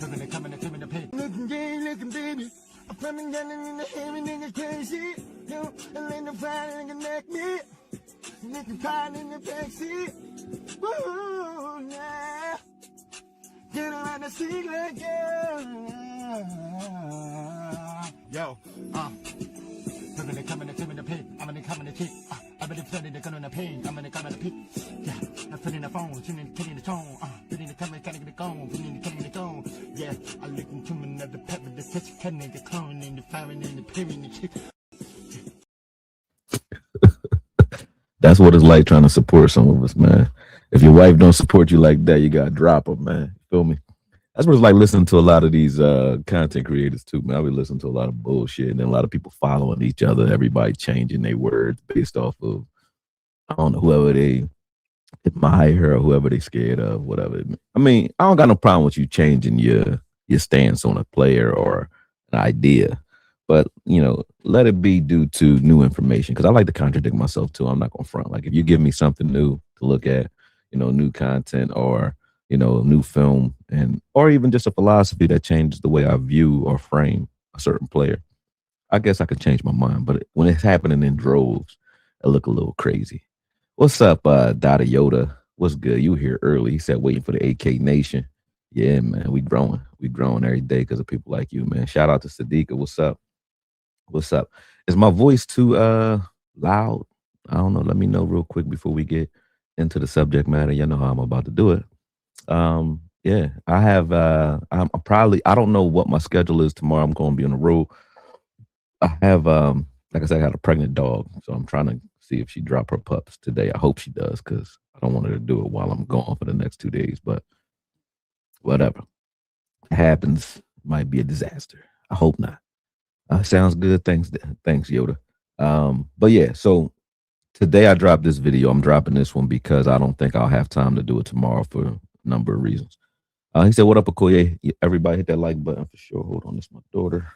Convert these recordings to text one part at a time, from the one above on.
coming to the paint. Looking gay, looking baby. I'm coming down in the heavy nigga crazy. No, and let the fire nigga neck me. Looking fine in the backseat. Woo, yeah. Get around the seat like yo, coming to the paint. I'm gonna come in the cheek. I'm gonna flood in the gun on the pain. I'm gonna come in the peak. Yeah, I'm putting the phone, tuning the tone. Putting the camera, gotta get it going. Putting the tone. Yeah, I look into another pep with the touch, cutting the clone and the firing and the peering the chick. That's what it's like trying to support some of us, man. If your wife don't support you like that, you gotta drop her, man. Feel me? That's what it's like listening to a lot of these content creators too, man. I be listening to a lot of bullshit and then a lot of people following each other, everybody changing their words based off of, I don't know, whoever they admire or whoever they scared of, whatever. I mean, I don't got no problem with you changing your stance on a player or an idea, but, you know, let it be due to new information, because I like to contradict myself too. I'm not going to front. Like, if you give me something new to look at, you know, new content or, you know, new film, and or even just a philosophy that changes the way I view or frame a certain player, I guess I could change my mind. But when it's happening in droves, it look a little crazy. What's up, Dada Yoda? What's good? You here early. He said waiting for the AK Nation. Yeah, man, we growing. We growing every day because of people like you, man. Shout out to Sadiqa. What's up? What's up? Is my voice too loud? I don't know. Let me know real quick before we get into the subject matter. You know how I'm about to do it. Yeah, I have I'm probably, I don't know what my schedule is tomorrow. I'm going to be on the road. I have like I said, I got a pregnant dog, so I'm trying to see if she drop her pups today. I hope she does, because I don't want her to do it while I'm gone for the next 2 days, but whatever happens, might be a disaster. I hope not. Sounds good. Thanks Yoda. But yeah, so today I dropped this video. I'm dropping this one because I don't think I'll have time to do it tomorrow for a number of reasons. He said, what up, Okoye? Everybody hit that like button for sure. Hold on, this is my daughter.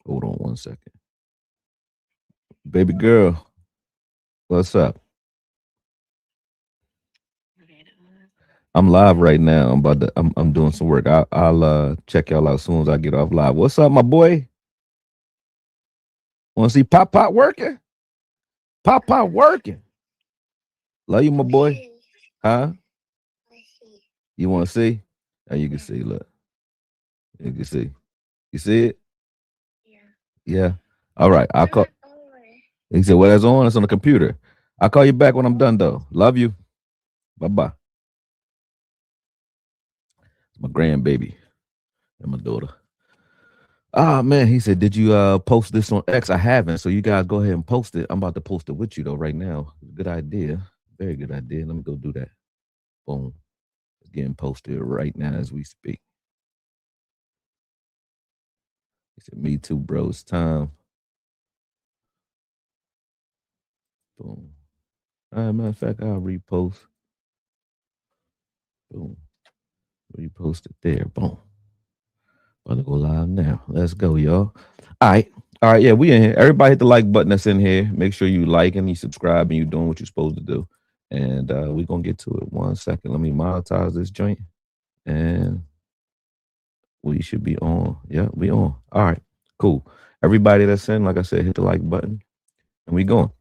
Hold on 1 second. Baby girl, what's up? I'm live right now. I'm doing some work. I'll check y'all out as soon as I get off live. What's up, my boy? Want to see Pop working? Pop working. Love you, my boy. Huh? You want to see? Oh, you can see. Look, you can see. You see it? Yeah. All right. I'll call. He said, well, that's on. It's on the computer. I'll call you back when I'm done, though. Love you. Bye-bye. My grandbaby and my daughter. Ah, man. He said, did you post this on X? I haven't. So you guys go ahead and post it. I'm about to post it with you, though, right now. Good idea. Very good idea. Let me go do that. Boom. It's getting posted right now as we speak. He said, me too, bro. It's time. Boom. All right, matter of fact, I'll repost. Boom. Repost it there. Boom. About to go live now. Let's go, y'all. All right. Yeah, we in here. Everybody hit the like button that's in here. Make sure you like and you subscribe and you doing what you're supposed to do. And we're going to get to it. 1 second. Let me monetize this joint. And we should be on. Yeah, we on. All right. Cool. Everybody that's in, like I said, hit the like button. And we going.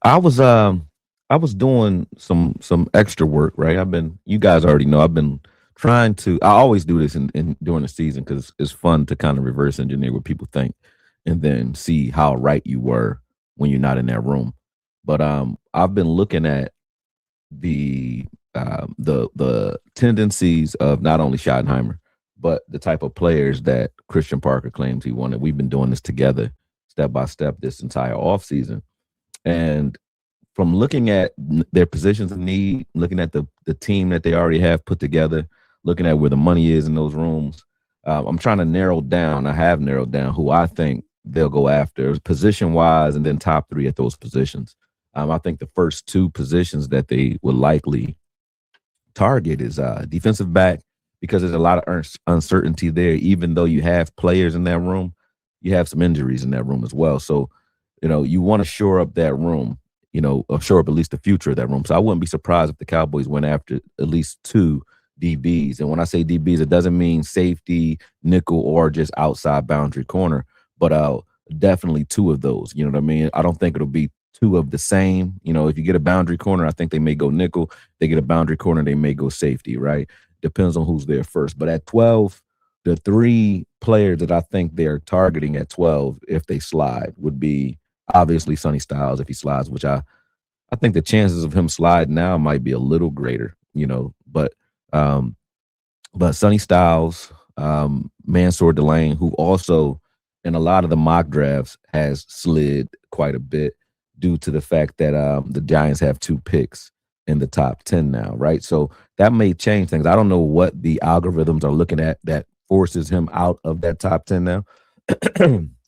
I was doing some extra work, right? You guys already know, I've been trying to, I always do this in during the season because it's fun to kind of reverse engineer what people think and then see how right you were when you're not in that room. But I've been looking at the tendencies of not only Schottenheimer, but the type of players that Christian Parker claims he wanted. We've been doing this together step by step this entire offseason. And from looking at their positions of need, looking at the team that they already have put together, looking at where the money is in those rooms, I'm trying to narrow down. I have narrowed down who I think they'll go after position-wise and then top 3 at those positions. I think the first 2 positions that they would likely target is defensive back, because there's a lot of uncertainty there. Even though you have players in that room, you have some injuries in that room as well. So, you know, you want to shore up that room, you know, or shore up at least the future of that room. So I wouldn't be surprised if the Cowboys went after at least 2 DBs. And when I say DBs, it doesn't mean safety, nickel, or just outside boundary corner, but definitely two of those. You know what I mean? I don't think it'll be two of the same. You know, if you get a boundary corner, I think they may go nickel. They get a boundary corner, they may go safety, right? Depends on who's there first. But at 12, the three players that I think they're targeting at 12, if they slide, would be obviously Sonny Styles if he slides, which I think the chances of him sliding now might be a little greater, you know, um, but Sonny Styles, Mansour Delane, who also in a lot of the mock drafts has slid quite a bit due to the fact that the Giants have 2 picks in the top 10 now, right? So that may change things. I don't know what the algorithms are looking at that forces him out of that top 10 now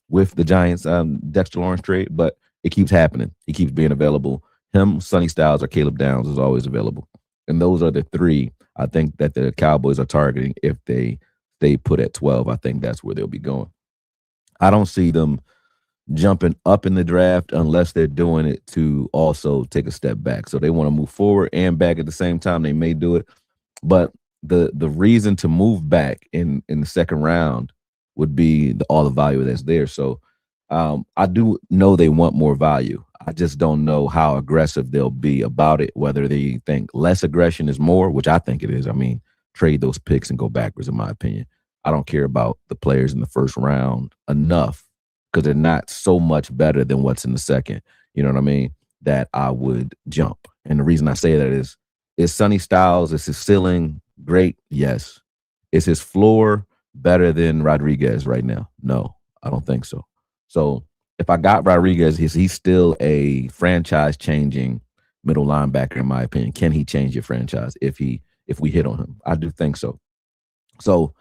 with the Giants Dexter Lawrence trade, but it keeps happening. He keeps being available. Him, Sonny Styles, or Caleb Downs is always available. And those are the 3 I think that the Cowboys are targeting if they stay put at 12. I think that's where they'll be going. I don't see them jumping up in the draft unless they're doing it to also take a step back. So they want to move forward and back at the same time. They may do it. But the reason to move back in the second round would be all the value that's there. So I do know they want more value. I just don't know how aggressive they'll be about it, whether they think less aggression is more, which I think it is. I mean, trade those picks and go backwards, in my opinion. I don't care about the players in the first round enough because they're not so much better than what's in the second, you know what I mean, that I would jump. And the reason I say that is Sonny Styles, is his ceiling great? Yes. Is his floor better than Rodriguez right now? No, I don't think so. So if I got Rodriguez, he's still a franchise-changing middle linebacker, in my opinion. Can he change your franchise if we hit on him? I do think so. So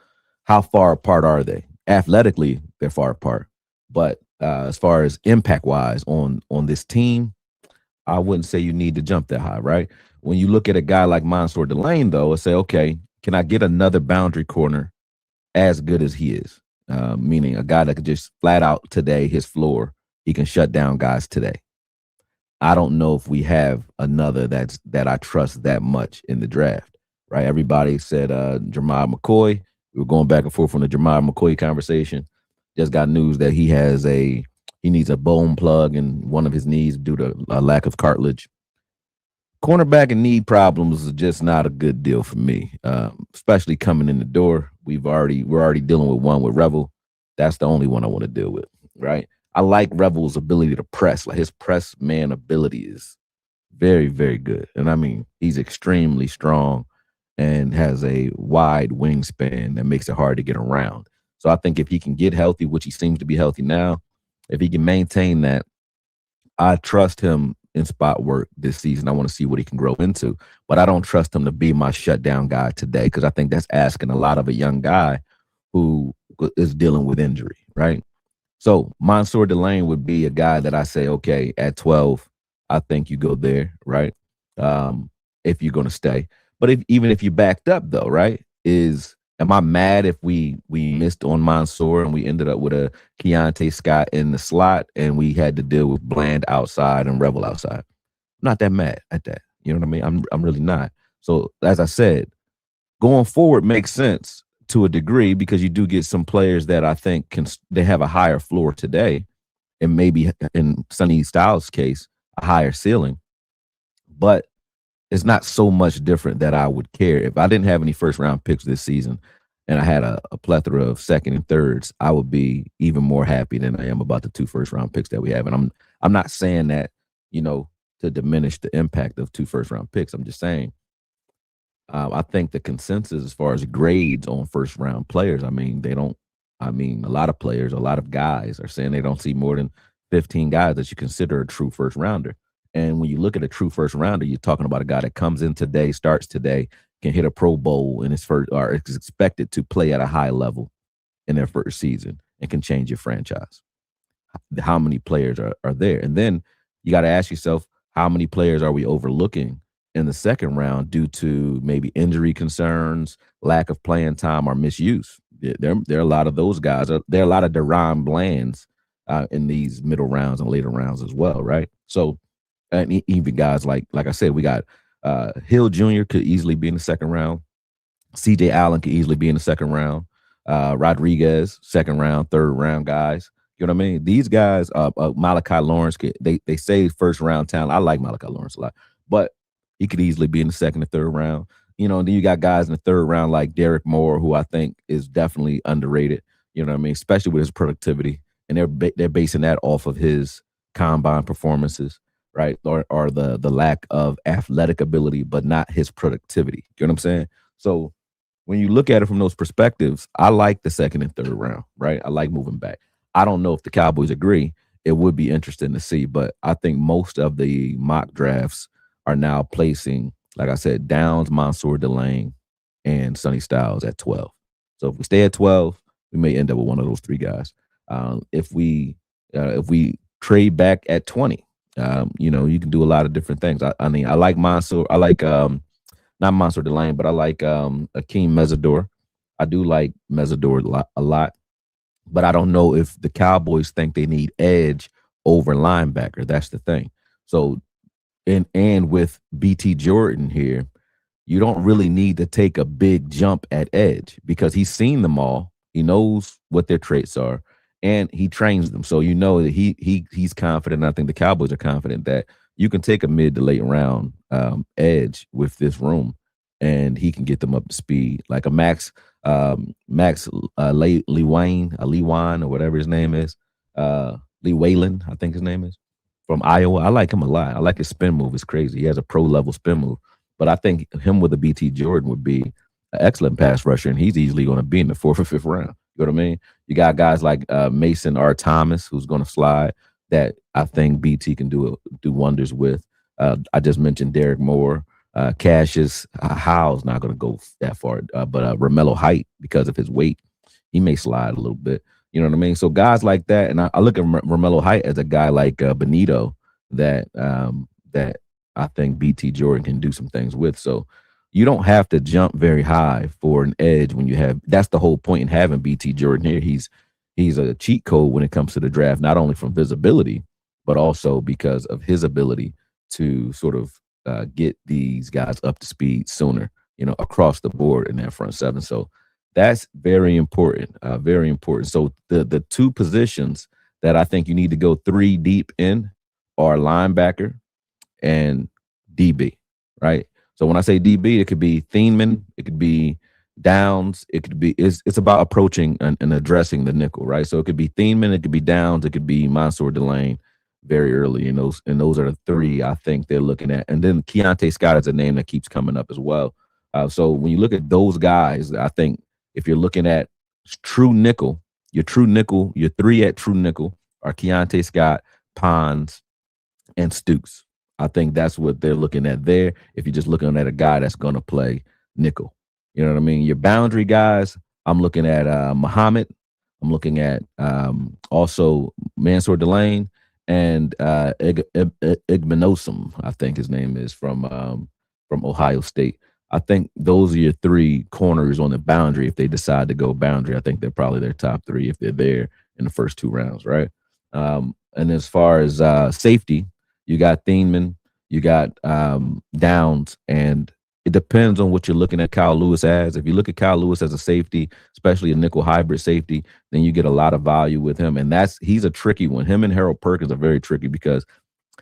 how far apart are they? Athletically, they're far apart. But as far as impact-wise on this team, I wouldn't say you need to jump that high, right? When you look at a guy like Mansour Delane, though, and say, okay, can I get another boundary corner as good as he is? Meaning a guy that could just flat out today, his floor, he can shut down guys today. I don't know if we have another that I trust that much in the draft, right? Everybody said Jeremiah McCoy. We were going back and forth on the Jeremiah McCoy conversation. Just got news that he needs a bone plug in one of his knees due to a lack of cartilage. Cornerback and knee problems is just not a good deal for me, especially coming in the door. We're already dealing with one with Revel. That's the only one I want to deal with, right? I like Revel's ability to press. Like his press man ability is very, very good. And I mean, he's extremely strong and has a wide wingspan that makes it hard to get around. So I think if he can get healthy, which he seems to be healthy now, if he can maintain that, I trust him in spot work this season. I want to see what he can grow into, but I don't trust him to be my shutdown guy today because I think that's asking a lot of a young guy who is dealing with injury, right? So Mansour Delane would be a guy that I say, okay, at 12, I think you go there, right? If you're going to stay. But even if you backed up, though, right, am I mad if we missed on Mansour and we ended up with a Keontae Scott in the slot and we had to deal with Bland outside and Revel outside? I'm not that mad at that. You know what I mean? I'm really not. So as I said, going forward makes sense to a degree because you do get some players that I think they have a higher floor today and maybe in Sonny Styles' case, a higher ceiling. But it's not so much different that I would care. If I didn't have any first round picks this season and I had a plethora of second and thirds, I would be even more happy than I am about the 2 first round picks that we have. And I'm not saying that, to diminish the impact of 2 first round picks. I'm just saying I think the consensus as far as grades on first round players, a lot of players, a lot of guys are saying they don't see more than 15 guys that you consider a true first rounder. And when you look at a true first rounder, you're talking about a guy that comes in today, starts today, can hit a Pro Bowl in his first, or is expected to play at a high level in their first season and can change your franchise. How many players are there? And then you got to ask yourself, how many players are we overlooking in the second round due to maybe injury concerns, lack of playing time, or misuse? There are a lot of those guys. There are a lot of Deron Blands in these middle rounds and later rounds as well, right? So, and even guys like I said, we got Hill Jr. could easily be in the second round. CJ Allen could easily be in the second round. Rodriguez, second round, third round guys. You know what I mean? These guys, Malachi Lawrence, they say first round talent. I like Malachi Lawrence a lot, but he could easily be in the second or third round. You know, and then you got guys in the third round like Derek Moore, who I think is definitely underrated. You know what I mean? Especially with his productivity, and they're basing that off of his combine performances, right? Or the lack of athletic ability, but not his productivity. You know what I'm saying? So when you look at it from those perspectives, I like the second and third round, right? I like moving back. I don't know if the Cowboys agree. It would be interesting to see, but I think most of the mock drafts are now placing, like I said, Downs, Mansour, Delane, and Sonny Styles at 12. So if we stay at 12, we may end up with one of those three guys. If we trade back at 20, you know, you can do a lot of different things. I mean, I like Mansour. I like not Mansour Delane, but I like Akeem Mesidor. I do like Mesidor a lot, but I don't know if the Cowboys think they need edge over linebacker. That's the thing. So, and with BT Jordan here, you don't really need to take a big jump at edge because he's seen them all. He knows what their traits are, and he trains them. So you know that he's confident. And I think the Cowboys are confident that you can take a mid to late round edge with this room, and he can get them up to speed like a Lee Wayne or whatever his name is, Lee Wayland, I think his name is, from Iowa. I like him a lot. I like his spin move. It's crazy. He has a pro level spin move. But I think him with a BT Jordan would be an excellent pass rusher, and he's easily going to be in the fourth or fifth round. You know what I mean? You got guys like Mason R. Thomas, who's going to slide, that I think BT can do wonders with. I just mentioned Derek Moore. Cassius Howe's not going to go that far, but Romello Height, because of his weight, he may slide a little bit. You know what I mean? So guys like that, and I look at Romello Height as a guy like Benito that that I think BT Jordan can do some things with. So you don't have to jump very high for an edge when you have. That's the whole point in having BT Jordan here. He's a cheat code when it comes to the draft, not only from visibility, but also because of his ability to sort of get these guys up to speed sooner, you know, across the board in that front seven. So that's very important, very important. So the two positions that I think you need to go three deep in are linebacker and DB, right? So when I say DB, it could be Thieneman, it could be Downs, it could be it's about approaching and addressing the nickel, right? So it could be Thieneman, it could be Downs, it could be Mansour Delane very early. And those are the three I think they're looking at. And then Keontae Scott is a name that keeps coming up as well. So when you look at those guys, I think if you're looking at true nickel, your three at true nickel are Keontae Scott, Pons, and Stoops. I think that's what they're looking at there. If you're just looking at a guy that's going to play nickel, you know what I mean? Your boundary guys, I'm looking at Muhammad. I'm looking at also Mansour Delane and Igbenosum, I think his name is, from Ohio State. I think those are your three corners on the boundary. If they decide to go boundary, I think they're probably their top three if they're there in the first two rounds, right? And as far as safety, you got Thieneman, you got Downs, and it depends on what you're looking at Kyle Lewis as. If you look at Kyle Lewis as a safety, especially a nickel hybrid safety, then you get a lot of value with him. And he's a tricky one. Him and Harold Perkins are very tricky because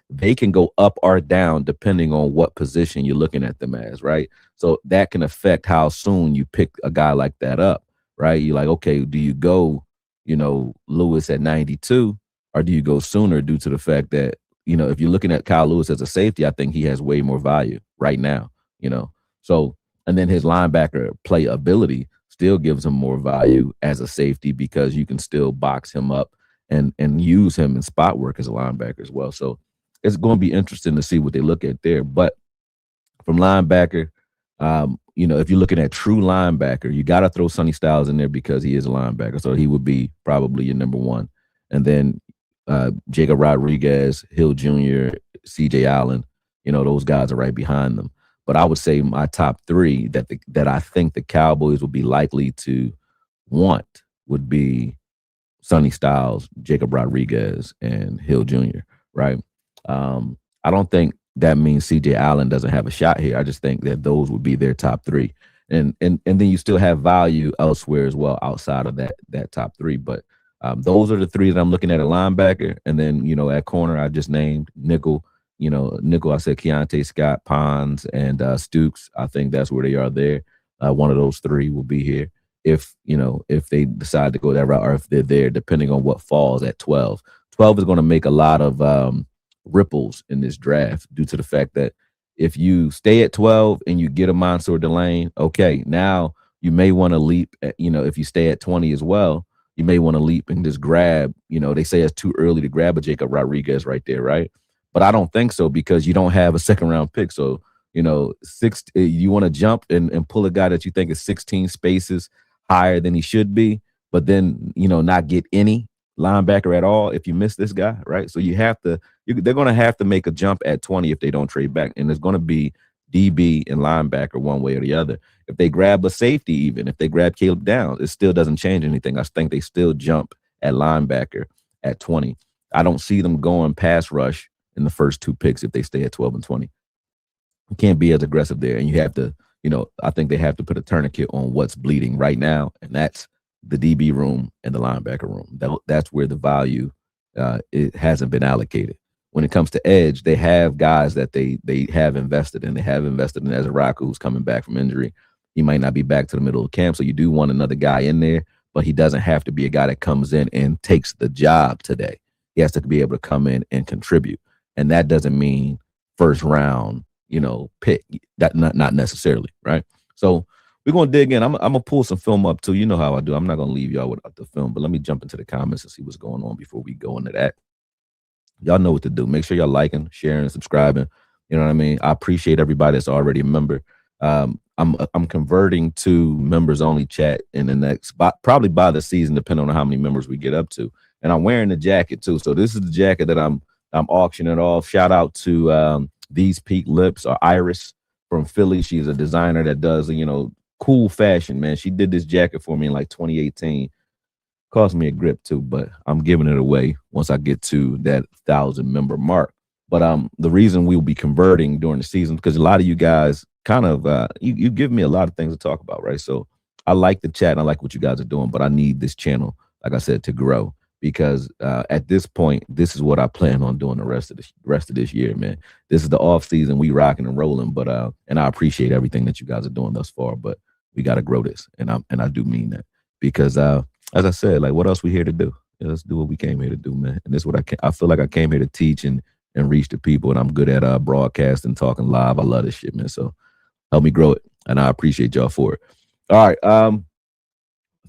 they can go up or down depending on what position you're looking at them as, right? So that can affect how soon you pick a guy like that up, right? You're like, okay, do you go, Lewis at 92, or do you go sooner due to the fact that, if you're looking at Kyle Lewis as a safety, I think he has way more value right now, So, and then his linebacker play ability still gives him more value as a safety because you can still box him up and use him in spot work as a linebacker as well. So it's going to be interesting to see what they look at there. But from linebacker, if you're looking at true linebacker, you got to throw Sonny Styles in there because he is a linebacker. So he would be probably your number one. And then Jacob Rodriguez, Hill Jr., CJ Allen, those guys are right behind them. But I would say my top three that I think the Cowboys would be likely to want would be Sonny Styles, Jacob Rodriguez, and Hill Jr., right? I don't think that means CJ Allen doesn't have a shot here. I just think that those would be their top three. and then you still have value elsewhere as well outside of that top three. But those are the three that I'm looking at linebacker, and then at corner I just named nickel. Nickel I said Keontae Scott, Pons, and Stukes. I think that's where they are there. One of those three will be here if they decide to go that route, or if they're there, depending on what falls at 12. 12 is going to make a lot of ripples in this draft due to the fact that if you stay at 12 and you get a Mansour Delane, okay, now you may want to leap if you stay at 20 as well, you may want to leap and just grab, they say it's too early to grab a Jacob Rodriguez right there, right? But I don't think so, because you don't have a second round pick. So, you want to jump and pull a guy that you think is 16 spaces higher than he should be, but then, not get any linebacker at all if you miss this guy, right? So they're going to have to make a jump at 20 if they don't trade back. And there's going to be DB and linebacker one way or the other. If they grab a safety, even if they grab Caleb Downs, it still doesn't change anything. I think they still jump at linebacker at 20. I don't see them going pass rush in the first two picks if they stay at 12 and 20. You can't be as aggressive there. And you have to, I think they have to put a tourniquet on what's bleeding right now, and that's the DB room and the linebacker room. That's where the value it hasn't been allocated. When it comes to edge, they have guys that they have invested in. They have invested in Ezra, who's coming back from injury. He might not be back to the middle of camp, so you do want another guy in there, but he doesn't have to be a guy that comes in and takes the job today. He has to be able to come in and contribute, and that doesn't mean first round, pick. That not necessarily, right? So we're gonna dig in. I'm gonna pull some film up too. You know how I do. I'm not gonna leave y'all without the film, but let me jump into the comments and see what's going on before we go into that. Y'all know what to do. Make sure y'all liking, sharing, subscribing. You know what I mean? I appreciate everybody that's already a member. I'm converting to members only chat in the next, probably by the season, depending on how many members we get up to. And I'm wearing the jacket too. So this is the jacket that I'm auctioning off. Shout out to These Peak Lips, or Iris from Philly. She's a designer that does cool fashion, man. She did this jacket for me in like 2018. Cost me a grip too, but I'm giving it away once I get to that 1,000 member mark. But the reason we'll be converting during the season, because a lot of you guys kind of you give me a lot of things to talk about, right? So I like the chat and I like what you guys are doing, but I need this channel, like I said, to grow, because at this point, this is what I plan on doing the rest of this year, man. This is the off season. We rocking and rolling, but and I appreciate everything that you guys are doing thus far, but we got to grow this, and I do mean that, because as I said, like, what else we here to do? Yeah, let's do what we came here to do, man. And this is what I feel like I came here to teach and reach the people, and I'm good at broadcasting, talking live. I love this shit, man. So help me grow it, and I appreciate y'all for it. All right,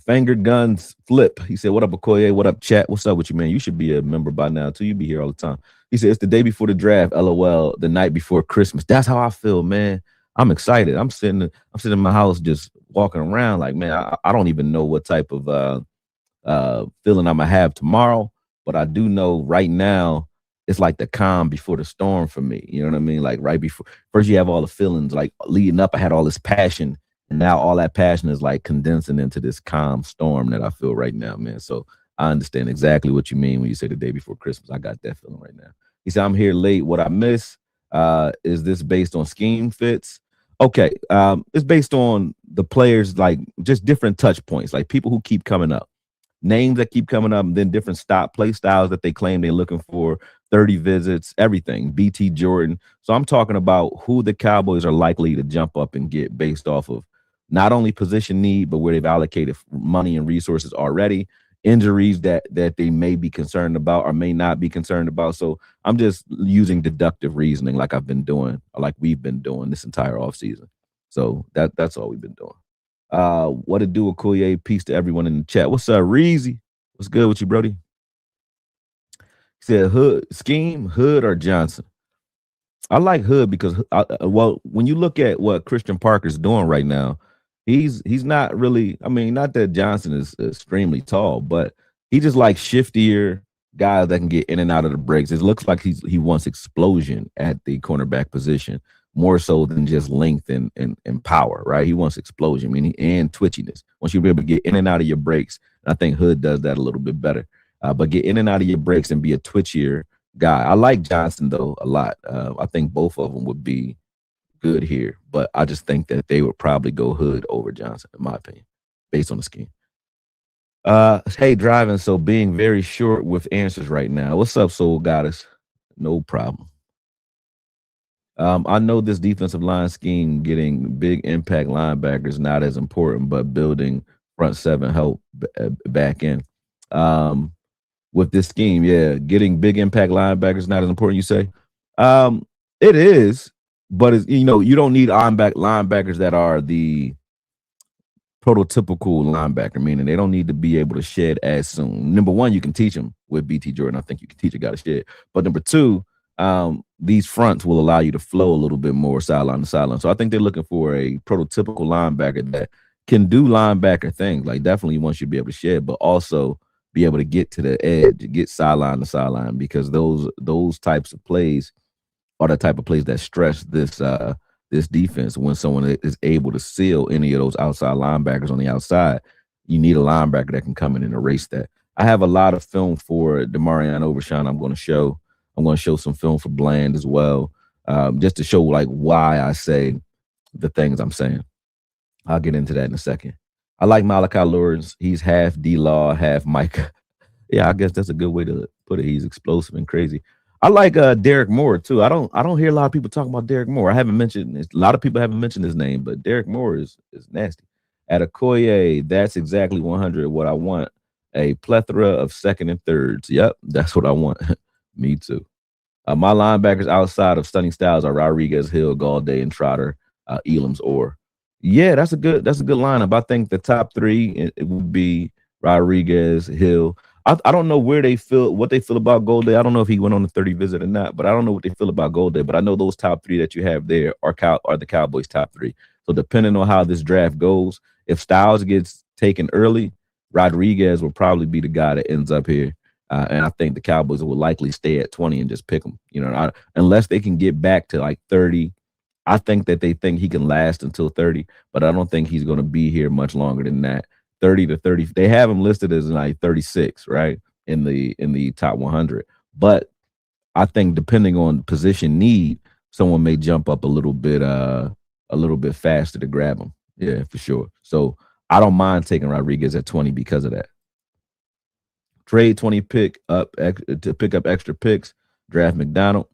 Finger Guns Flip. He said, "What up, Okoye? What up, chat? What's up with you, man? You should be a member by now too. You be here all the time." He said, "It's the day before the draft. LOL. The night before Christmas." That's how I feel, man. I'm excited. I'm sitting in my house just walking around like, man, I don't even know what type of feeling I'm gonna have tomorrow, but I do know right now it's like the calm before the storm for me. You know what I mean? Like right before, first you have all the feelings, like leading up, I had all this passion, and now all that passion is like condensing into this calm storm that I feel right now, man. So I understand exactly what you mean when you say the day before Christmas. I got that feeling right now. He said, "I'm here late. What I miss? Is this based on scheme fits?" Okay, it's based on the players, like just different touch points, like people who keep coming up, names that keep coming up, and then different play styles that they claim they're looking for, 30 visits, everything, BT Jordan. So I'm talking about who the Cowboys are likely to jump up and get based off of not only position need, but where they've allocated money and resources already, injuries that they may be concerned about or may not be concerned about. So I'm just using deductive reasoning like I've been doing, or like we've been doing this entire offseason. So that's all we've been doing. What to do, Okoye? Peace to everyone in the chat. What's up, Reezy? What's good with you, Brody? He said, Hood or Johnson? I like Hood because, when you look at what Christian Parker's doing right now, he's not really, I mean, not that Johnson is extremely tall, but he just like shiftier guys that can get in and out of the breaks. It looks like he wants explosion at the cornerback position, more so than just length and power, right? He wants explosion, meaning, and twitchiness. Once you're able to get in and out of your breaks, and I think Hood does that a little bit better. But get in and out of your breaks and be a twitchier guy. I like Johnson, though, a lot. I think both of them would be good here, but I just think that they would probably go Hood over Johnson, in my opinion, based on the scheme. Hey, driving. So being very short with answers right now. What's up, Soul Goddess? No problem. I know this defensive line scheme, getting big impact linebackers, not as important, but building front seven help back in. Um, with this scheme, yeah, getting big impact linebackers not as important. You say, it is, but it's, you don't need linebackers that are the prototypical linebacker, meaning they don't need to be able to shed as soon. Number one, you can teach them with BT Jordan. I think you can teach a guy to shed. But number two, these fronts will allow you to flow a little bit more sideline to sideline. So I think they're looking for a prototypical linebacker that can do linebacker things. Like definitely wants you to be able to shed, but also be able to get to the edge, get sideline to sideline, because those types of plays are the type of plays that stress this defense. When someone is able to seal any of those outside linebackers on the outside, you need a linebacker that can come in and erase that. I have a lot of film for Demarion Overshown. I'm going to show some film for Bland as well, just to show like why I say the things I'm saying. I'll get into that in a second. I like Malachi Lawrence. He's half D-Law, half Micah. Yeah, I guess that's a good way to put it. He's explosive and crazy. I like Derek Moore too. I don't hear a lot of people talking about Derek Moore. I haven't mentioned this. A lot of people haven't mentioned his name, but Derek Moore is nasty. At Okoye, that's exactly 100 what I want. A plethora of second and thirds. Yep, that's what I want. Me too. My linebackers outside of Stunning Styles are Rodriguez, Hill, Gallday, and Trotter, Elam's Orr. Yeah, that's a good lineup. I think the top three it would be Rodriguez, Hill. I don't know what they feel about Gallday. I don't know if he went on the 30 visit or not, but I don't know what they feel about Gallday. But I know those top three that you have there are the Cowboys' top three. So depending on how this draft goes, if Styles gets taken early, Rodriguez will probably be the guy that ends up here. And I think the Cowboys will likely stay at 20 and just pick him. Unless they can get back to like 30. I think that they think he can last until 30, but I don't think he's going to be here much longer than that. 30 to 30. They have him listed as like 36, right? In the top 100. But I think depending on position need, someone may jump up a little bit faster to grab him. Yeah, for sure. So I don't mind taking Rodriguez at 20 because of that. Trade 20 to pick up extra picks, draft McDonald.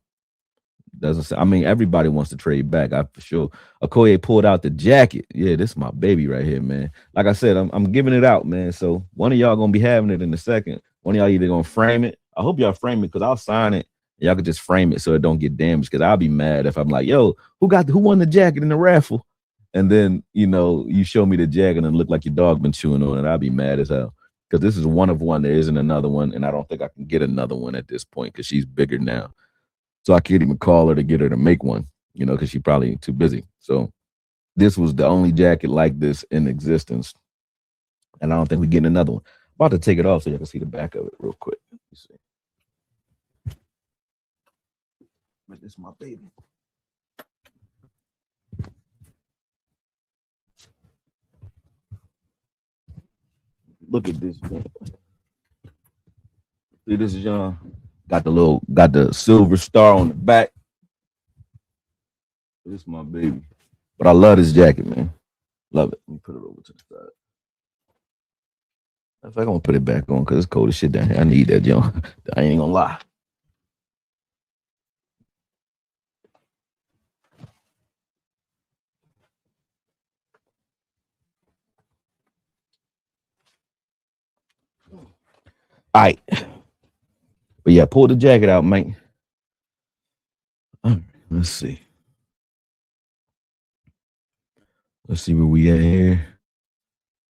Everybody wants to trade back. For sure. Okoye pulled out the jacket. Yeah, this is my baby right here, man. Like I said, I'm giving it out, man. So one of y'all gonna be having it in a second. One of y'all either gonna frame it. I hope y'all frame it because I'll sign it. Y'all could just frame it so it don't get damaged. Because I'll be mad if I'm like, yo, who won the jacket in the raffle? And then you show me the jacket and it look like your dog been chewing on it. I'll be mad as hell. Because this is one of one. There isn't another one, and I don't think I can get another one at this point because she's bigger now. So I can't even call her to get her to make one, because she's probably too busy. So this was the only jacket like this in existence. And I don't think we're getting another one. I'm about to take it off so you can see the back of it real quick. Let me see. But this is my baby. Look at this, man. See, this is y'all. Got the silver star on the back. This is my baby. But I love this jacket, man. Love it. Let me put it over to the side. In fact, I'm gonna put it back on because it's cold as shit down here. I need that, yo. I ain't gonna lie. All right. But yeah, pull the jacket out, man. All right, let's see. Let's see where we at here.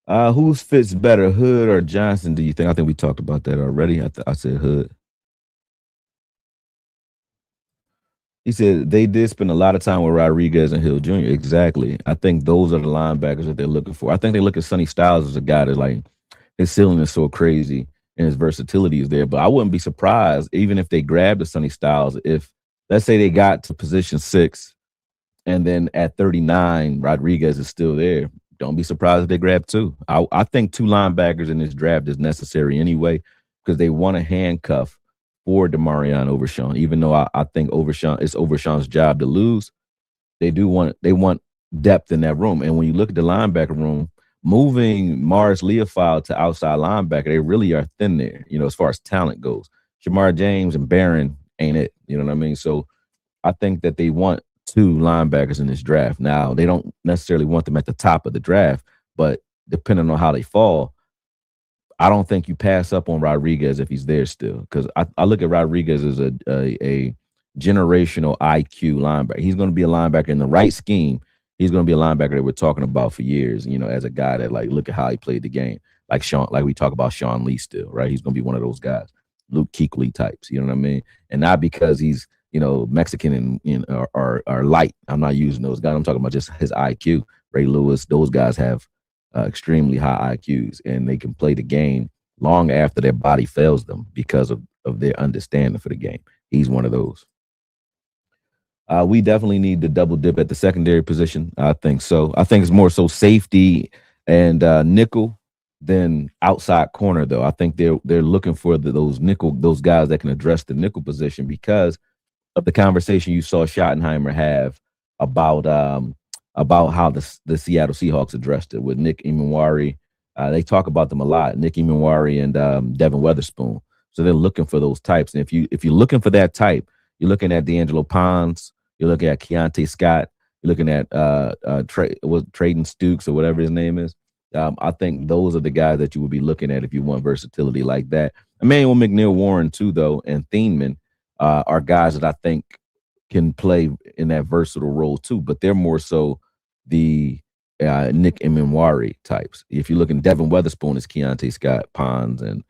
Who fits better, Hood or Johnson, do you think? I think we talked about that already. I said Hood. He said they did spend a lot of time with Rodriguez and Hill Jr. Exactly. I think those are the linebackers that they're looking for. I think they look at Sonny Styles as a guy that like his ceiling is so crazy and his versatility is there. But I wouldn't be surprised even if they grabbed the Sonny Styles. If let's say they got to position 6 and then at 39, Rodriguez is still there. Don't be surprised if they grab 2. I think 2 linebackers in this draft is necessary anyway because they want to handcuff for Demarion Overshown, even though I think it's Overshown's job to lose. they want depth in that room. And when you look at the linebacker room, moving Mars Leofile to outside linebacker, they really are thin there, as far as talent goes. Shamar James and Barron ain't it. You know what I mean? So I think that they want two linebackers in this draft. Now, they don't necessarily want them at the top of the draft, but depending on how they fall, I don't think you pass up on Rodriguez if he's there still, because I look at Rodriguez as a generational IQ linebacker. He's going to be a linebacker in the right scheme. He's going to be a linebacker that we're talking about for years, as a guy that, like, look at how he played the game. Like we talk about Sean Lee still, right? He's going to be one of those guys, Luke Kuechly types, you know what I mean? And not because he's, Mexican and, or light. I'm not using those guys. I'm talking about just his IQ. Ray Lewis, those guys have extremely high IQs, and they can play the game long after their body fails them because of their understanding for the game. He's one of those. We definitely need to double dip at the secondary position. I think so. I think it's more so safety and nickel than outside corner, though. I think they're looking for those guys that can address the nickel position because of the conversation you saw Schottenheimer have about how the Seattle Seahawks addressed it with Nick Emenwari. They talk about them a lot, Nick Emenwari and Devin Weatherspoon. So they're looking for those types. And if you're looking for that type, you're looking at D'Angelo Pons, you're looking at Keontae Scott, you're looking at Traden Stukes or whatever his name is. I think those are the guys that you would be looking at if you want versatility like that. Emmanuel McNeil Warren, too, though, and Thieneman are guys that I think can play in that versatile role, too, but they're more so the Nick Emenwari types. If you look in Devin Weatherspoon, it's Keontae Scott, Pons, and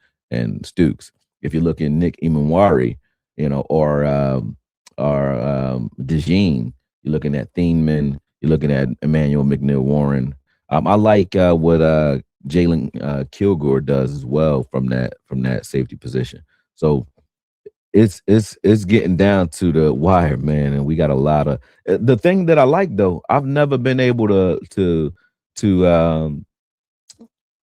Stukes. If you look in Nick Emenwari, or DeJean, you're looking at Thieneman, you're looking at Emmanuel McNeil Warren. I like what Jalen Kilgore does as well from that safety position. So it's getting down to the wire, man, and we got a lot of the thing that I like, though. I've never been able to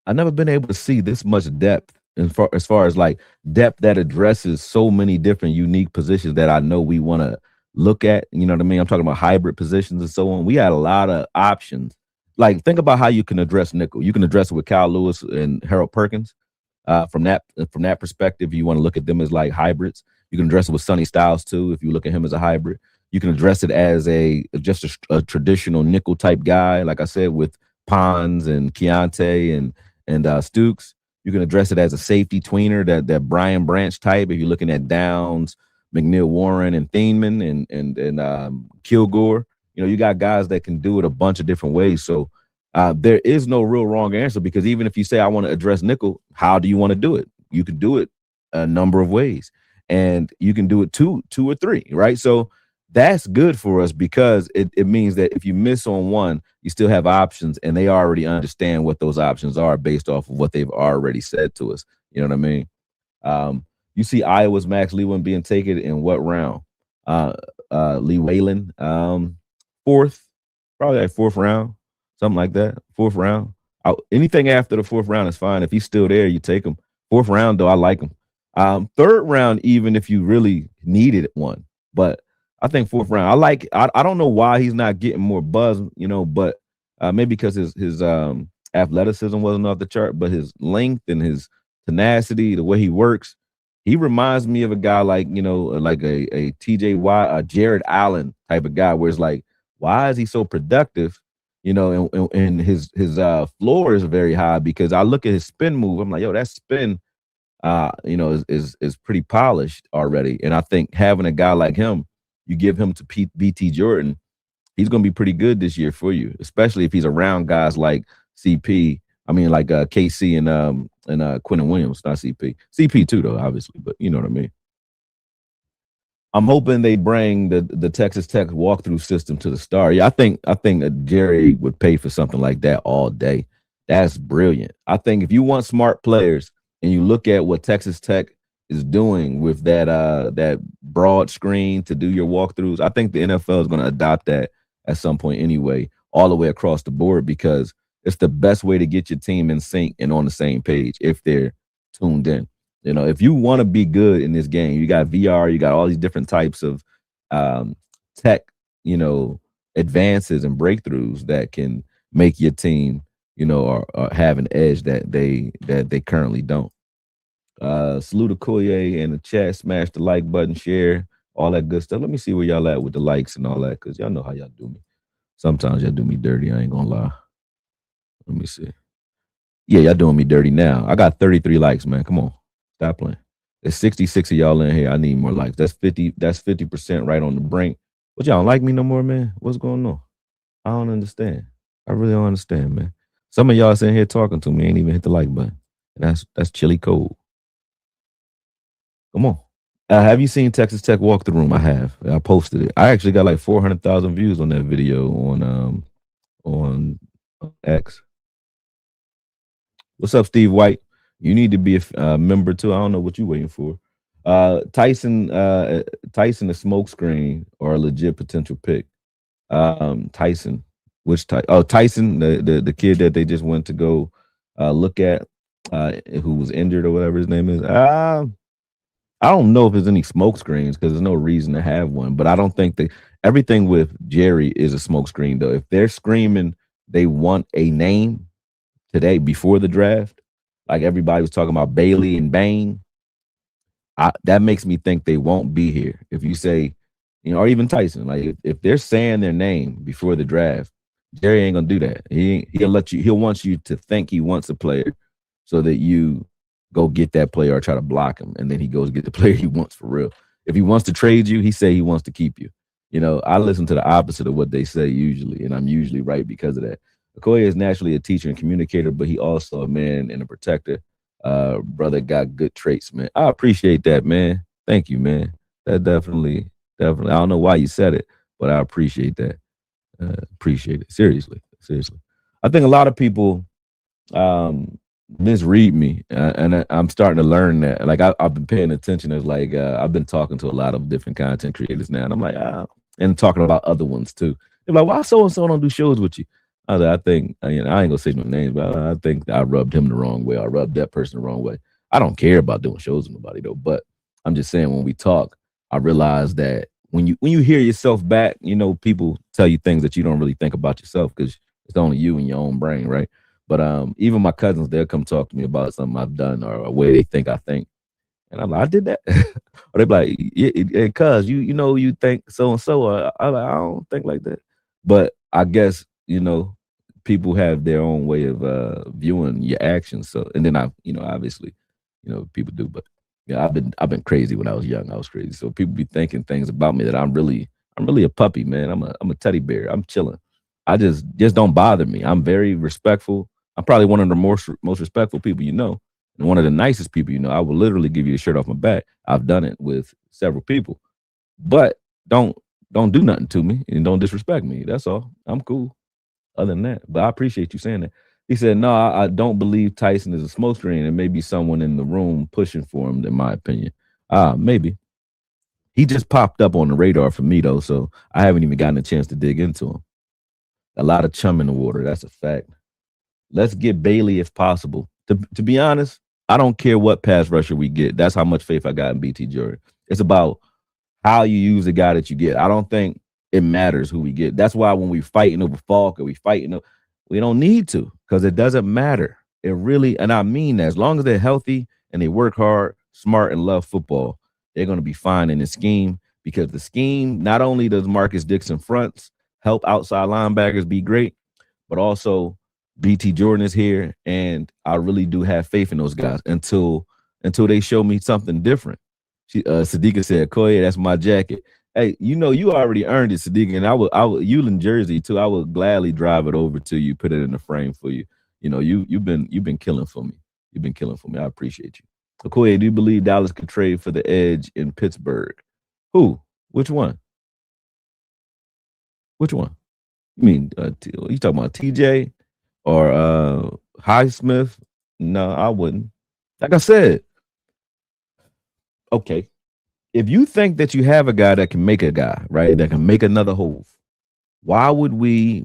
I've never been able to see this much depth as far as like depth that addresses so many different unique positions that I know we want to look at. You know what I mean? I'm talking about hybrid positions and so on. We had a lot of options. Like, think about how you can address nickel. You can address it with Kyle Lewis and Harold Perkins. From that perspective, you want to look at them as like hybrids. You can address it with Sonny Styles too, if you look at him as a hybrid. You can address it as just a traditional nickel type guy, like I said, with Pons and Keontae and Stukes. You can address it as a safety tweener, that Brian Branch type. If you're looking at Downs, McNeil Warren, and Thieneman and Kilgore, you got guys that can do it a bunch of different ways. So there is no real wrong answer, because even if you say I want to address nickel, how do you want to do it? You can do it a number of ways, and you can do it two or three, right? So that's good for us, because it means that if you miss on one, you still have options, and they already understand what those options are based off of what they've already said to us. You know what I mean? You see Iowa's Max Lewin being taken in what round? Lee Whalen, fourth, probably like fourth round, something like that. Fourth round. Anything after the fourth round is fine. If he's still there, you take him. Fourth round, though, I like him. Third round, even if you really needed one. But I think fourth round. I don't know why he's not getting more buzz, but maybe because his athleticism wasn't off the chart, but his length and his tenacity, the way he works, he reminds me of a guy like, like a TJ Watt, a Jared Allen type of guy, where it's like, why is he so productive? And his floor is very high, because I look at his spin move. I'm like, yo, that spin, is pretty polished already. And I think having a guy like him, you give him to BT Jordan, he's going to be pretty good this year for you, especially if he's around guys like KC and Quentin Williams, not CP too, though, obviously, but you know what I mean. I'm hoping they bring the Texas Tech walkthrough system to the Star. Yeah, I think Jerry would pay for something like that all day. That's brilliant. I think if you want smart players and you look at what Texas Tech is doing with that broad screen to do your walkthroughs, I think the NFL is going to adopt that at some point anyway, all the way across the board, because it's the best way to get your team in sync and on the same page if they're tuned in. If you want to be good in this game, you got VR, you got all these different types of tech, advances and breakthroughs that can make your team, or have an edge that they currently don't. Salute to Koye in the chat, smash the like button, share, all that good stuff. Let me see where y'all at with the likes and all that, because y'all know how y'all do me. Sometimes y'all do me dirty. I ain't gonna lie. Let me see. Yeah, y'all doing me dirty now. I got 33 likes, man. Come on. Stop playing. There's 66 of y'all in here. I need more likes. That's 50. That's 50% right on the brink. But y'all don't like me no more, man? What's going on? I don't understand. I really don't understand, man. Some of y'all sitting here talking to me ain't even hit the like button. And that's chilly cold. Come on. Have you seen Texas Tech walk the room? I have. I posted it. I actually got like 400,000 views on that video on X. What's up, Steve White? You need to be a member too. I don't know what you're waiting for. Tyson, a smokescreen or a legit potential pick. Tyson, Tyson, the kid that they just went to go look at, who was injured or whatever his name is. I don't know if there's any smoke screens because there's no reason to have one. But I don't think everything with Jerry is a smoke screen though. If they're screaming they want a name today before the draft, like everybody was talking about Bailey and Bain, that makes me think they won't be here. If you say, or even Tyson, like if they're saying their name before the draft, Jerry ain't gonna do that. He'll want you to think he wants a player so that you go get that player or try to block him, and then he goes get the player he wants for real. If he wants to trade you, he say he wants to keep you. I listen to the opposite of what they say usually, and I'm usually right because of that. Okoye is naturally a teacher and communicator, but he also a man and a protector. Brother got good traits, man. I appreciate that, man. Thank you, man. That definitely. I don't know why you said it, but I appreciate that. Appreciate it. Seriously. I think a lot of people misread me, and I'm starting to learn that. Like I've been paying attention. As like I've been talking to a lot of different content creators now, and I'm like, and talking about other ones too. They're like, why so and so don't do shows with you? I think I ain't gonna say no names, but I think I rubbed him the wrong way. I rubbed that person the wrong way. I don't care about doing shows with nobody though, but I'm just saying when we talk, I realize that when you hear yourself back, people tell you things that you don't really think about yourself because it's only you and your own brain, right? But even my cousins, they'll come talk to me about something I've done or a way they think I think. And I'm like, I did that. Or they're like, yeah, cuz you think so and so. I'm like, I don't think like that. But I guess, people have their own way of viewing your actions. So, and then obviously, people do. But yeah, I've been crazy when I was young. I was crazy. So people be thinking things about me that I'm really a puppy, man. I'm a teddy bear. I'm chilling. I just don't bother me. I'm very respectful. I'm probably one of the most respectful people and one of the nicest people I will literally give you the shirt off my back. I've done it with several people, but don't do nothing to me and don't disrespect me. That's all. I'm cool. Other than that, but I appreciate you saying that. He said, "No, I don't believe Tyson is a smokescreen. It may be someone in the room pushing for him, in my opinion. Maybe he just popped up on the radar for me though, so I haven't even gotten a chance to dig into him. A lot of chum in the water. That's a fact. Let's get Bailey if possible. To be honest, I don't care what pass rusher we get. That's how much faith I got in BT Jordan. It's about how you use the guy that you get. I don't think it matters who we get. That's why when we fighting over Falk or we don't need to because it doesn't matter. It really, and I mean that as long as they're healthy and they work hard, smart, and love football, they're going to be fine in the scheme because the scheme, not only does Marcus Dixon fronts help outside linebackers be great, but also BT Jordan is here, and I really do have faith in those guys until they show me something different. Sadiqa said, Koye, that's my jacket. Hey, you already earned it, Sadiqa, and I would you in Jersey too. I would gladly drive it over to you, put it in the frame for you. You've been killing for me. You've been killing for me. I appreciate you. Koye, do you believe Dallas could trade for the edge in Pittsburgh? Who? Which one? Which one? You mean you talking about TJ or Highsmith? No, I wouldn't. Like I said, okay. If you think that you have a guy that can make a guy, right, that can make another hole, why would we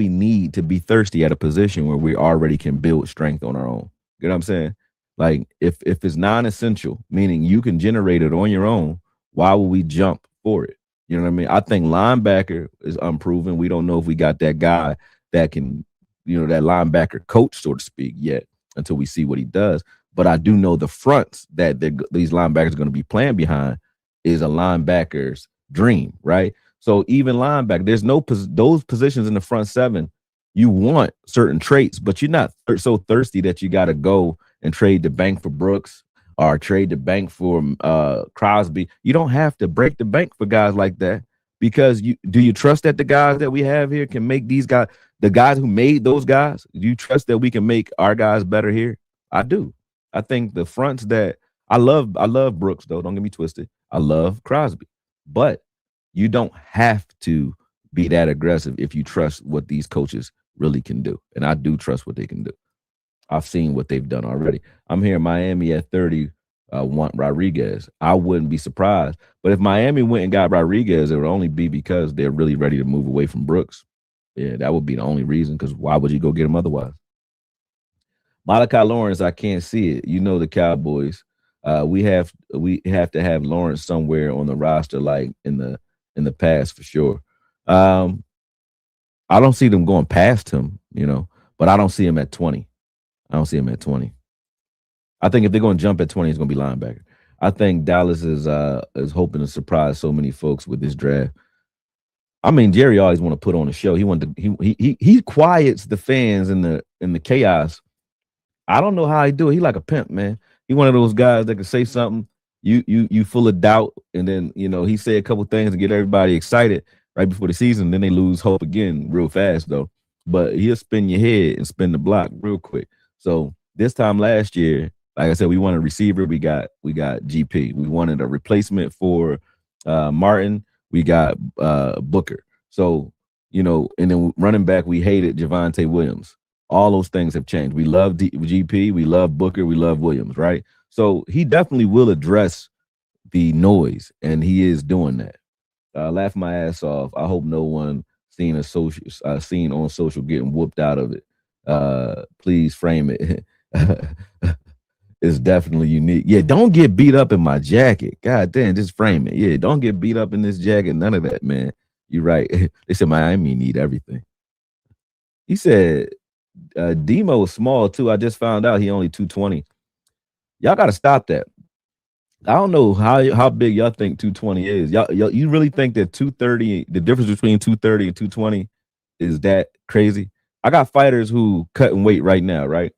need to be thirsty at a position where we already can build strength on our own? You know what I'm saying? Like if it's non-essential, meaning you can generate it on your own, why would we jump for it? You know what I mean? I think linebacker is unproven. We don't know if we got that guy that can, that linebacker coach, so to speak, yet until we see what he does. But I do know the fronts that these linebackers are going to be playing behind is a linebacker's dream, right? So even linebacker, there's those positions in the front seven. You want certain traits, but you're not so thirsty that you got to go and trade the bank for Brooks or trade the bank for Crosby. You don't have to break the bank for guys like that, because do you trust that the guys that we have here can make these guys, the guys who made those guys, do you trust that we can make our guys better here? I do. I think the fronts that I love Brooks, though. Don't get me twisted. I love Crosby, but you don't have to be that aggressive if you trust what these coaches really can do. And I do trust what they can do. I've seen what they've done already. I'm here in Miami at 30, want Rodriguez. I wouldn't be surprised. But if Miami went and got Rodriguez, it would only be because they're really ready to move away from Brooks. Yeah, that would be the only reason, because why would you go get him otherwise? Malachi Lawrence, I can't see it. The Cowboys. We have to have Lawrence somewhere on the roster, like in the past for sure. I don't see them going past him, but I don't see him at 20. I don't see him at 20. I think if they're going to jump at 20, it's going to be linebacker. I think Dallas is hoping to surprise so many folks with this draft. I mean, Jerry always want to put on a show. He quiets the fans in the chaos. I don't know how he do it. He like a pimp, man. He one of those guys that can say something, you full of doubt, and then he say a couple things to get everybody excited right before the season. Then they lose hope again real fast, though. But he'll spin your head and spin the block real quick. So this time last year, like I said, we wanted a receiver. We got GP. We wanted a replacement for Martin. We got Booker. So and then running back, we hated Javonte Williams. All those things have changed. We love GP, we love Booker, we love Williams, right? So he definitely will address the noise, and he is doing that. Laugh my ass off. I hope no one seen on social getting whooped out of it. Please frame it. It's definitely unique. Yeah, don't get beat up in my jacket. God damn, just frame it. Yeah, don't get beat up in this jacket. None of that, man. You're right. They said Miami need everything. He said Demo is small too. I just found out he only 220. Y'all got to stop that. I don't know how big y'all think 220 is. You really think that 230, the difference between 230 and 220 is that crazy? I got fighters who cutting weight right now, right?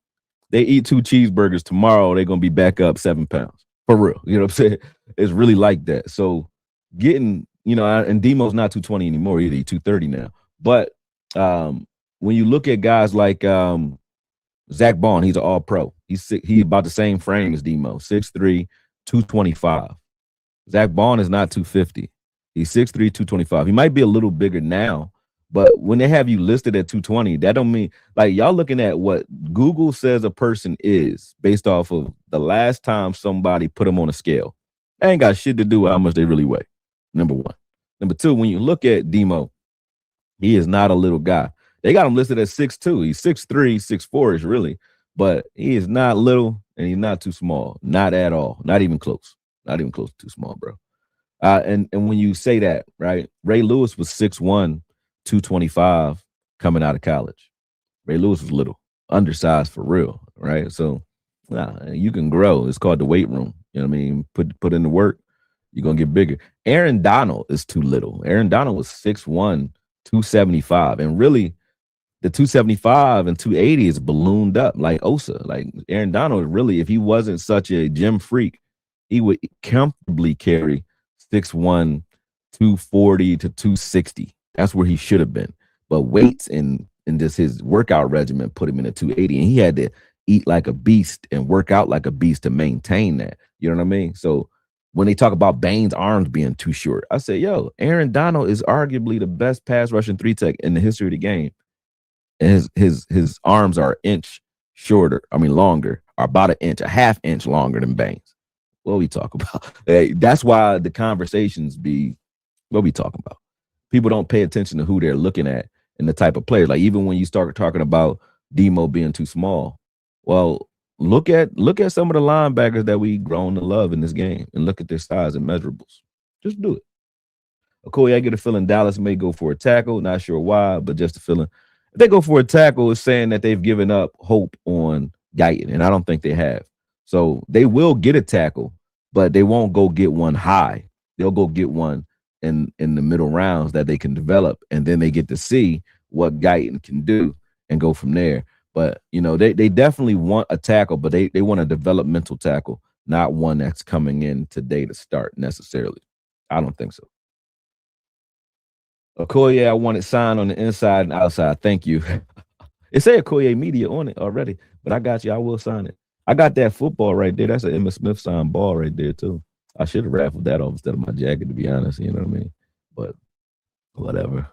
They eat 2 cheeseburgers tomorrow, they're gonna be back up 7 pounds. For real. You know what I'm saying? It's really like that. So getting, and Demo's not 220 anymore either. He's 230 now. But when you look at guys like Zach Bond, he's an all-pro. He's about the same frame as Demo, 6'3", 225. Zach Bond is not 250. He's 6'3", 225. He might be a little bigger now, but when they have you listed at 220, that don't mean, like, y'all looking at what Google says a person is based off of the last time somebody put them on a scale. That ain't got shit to do with how much they really weigh, number one. Number two, when you look at Demo, he is not a little guy. They got him listed at 6'2". He's 6'3", 6'4" really, but he is not little and he's not too small. Not at all. Not even close. Not even close to too small, bro. And when you say that, right, Ray Lewis was 6'1", 225 coming out of college. Ray Lewis was little, undersized for real, right? So you can grow. It's called the weight room. You know what I mean? Put in the work, you're going to get bigger. Aaron Donald is too little. Aaron Donald was 6'1", 275. And really, the 275 and 280 is ballooned up like Osa. Like Aaron Donald, really, if he wasn't such a gym freak, he would comfortably carry 6'1", 240 to 260. That's where he should have been. But weights and just his workout regimen put him in a 280. And he had to eat like a beast and work out like a beast to maintain that. You know what I mean? So when they talk about Bane's arms being too short, I say, Aaron Donald is arguably the best pass rushing 3-tech in the history of the game. And his arms are an inch longer, or about an inch, a half inch longer than Bane's. What we talk about? That's why the conversations be what we talking about. People don't pay attention to who they're looking at and the type of players. Like even when you start talking about Demo being too small, well, look at some of the linebackers that we grown to love in this game and look at their size and measurables. Just do it. Okoye, I get a feeling Dallas may go for a tackle. Not sure why, but just a feeling. If they go for a tackle, it's saying that they've given up hope on Guyton, and I don't think they have. So they will get a tackle, but they won't go get one high. They'll go get one in the middle rounds that they can develop, and then they get to see what Guyton can do and go from there. But they definitely want a tackle, but they want a developmental tackle, not one that's coming in today to start necessarily. I don't think so. Okoye, I want it signed on the inside and outside. Thank you. It say Okoye Media on it already, but I got you. I will sign it. I got that football right there. That's an Emmitt Smith signed ball right there too. I should have raffled that off instead of my jacket, to be honest. You know what I mean? But whatever.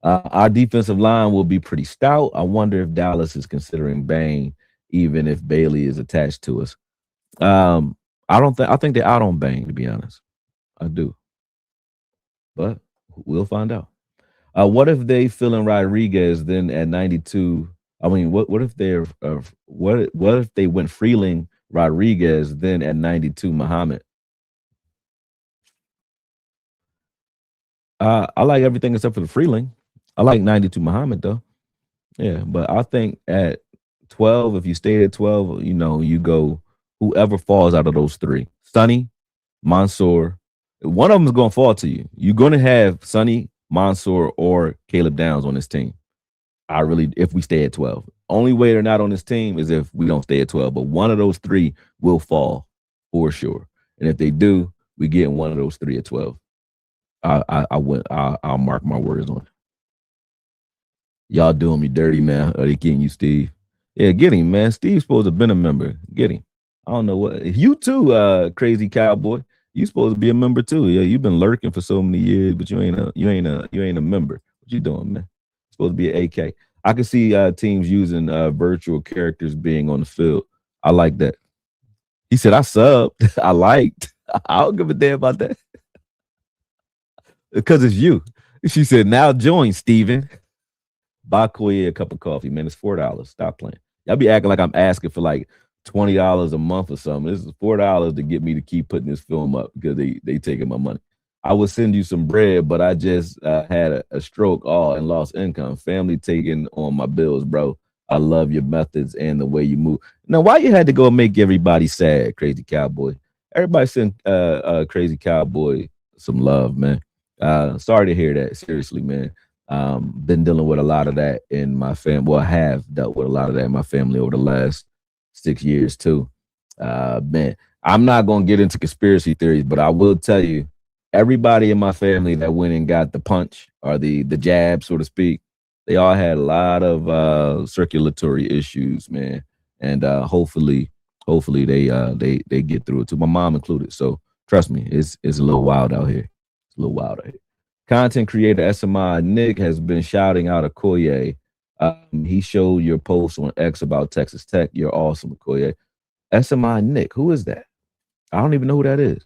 Our defensive line will be pretty stout. I wonder if Dallas is considering Bain, even if Bailey is attached to us. I think they're out on Bain, to be honest. I do. But we'll find out. What if they fill in Rodriguez then at 92? I mean, what if they're what if they went Freeling Rodriguez then at 92 Muhammad? I like everything except for the Freeling. I like 92 Muhammad though. Yeah, but I think at 12, if you stay at 12, you go whoever falls out of those three. Sonny, Mansour. One of them is going to fall to you. You're going to have Sonny, Mansour, or Caleb Downs on this team. If we stay at 12. Only way they're not on this team is if we don't stay at 12. But one of those three will fall for sure. And if they do, we get one of those three at 12. I'll mark my words on it. Y'all doing me dirty, man. Are they getting you, Steve? Yeah, get him, man. Steve's supposed to have been a member. Get him. I don't know what. You too, crazy cowboy. You supposed to be a member too. Yeah, you've been lurking for so many years, but you ain't a member. What you doing, man? Supposed to be an AK. I can see teams using virtual characters being on the field. I like that. He said I subbed. I liked. I don't give a damn about that. Because it's you. She said, now join, Steven. Buy Koye a cup of coffee, man. It's $4. Stop playing. Y'all be acting like I'm asking for like $20 a month or something. This is $4 to get me to keep putting this film up because they taking my money. I would send you some bread, but I just had a stroke and lost income. Family taking on my bills, bro. I love your methods and the way you move. Now, why you had to go and make everybody sad, Crazy Cowboy? Everybody send Crazy Cowboy some love, man. Sorry to hear that. Seriously, man. Been dealing with a lot of that in my family. Well, I have dealt with a lot of that in my family over the last 6 years too. Man, I'm not gonna get into conspiracy theories, but I will tell you, everybody in my family that went and got the punch or the jab, so to speak, they all had a lot of circulatory issues, man. And hopefully they get through it too. My mom included. So trust me, it's a little wild out here. It's a little wild out here. Content creator SMI Nick has been shouting out Okoye. He showed your post on X about Texas Tech. You're awesome, Okoye. SMI Nick, who is that? I don't even know who that is.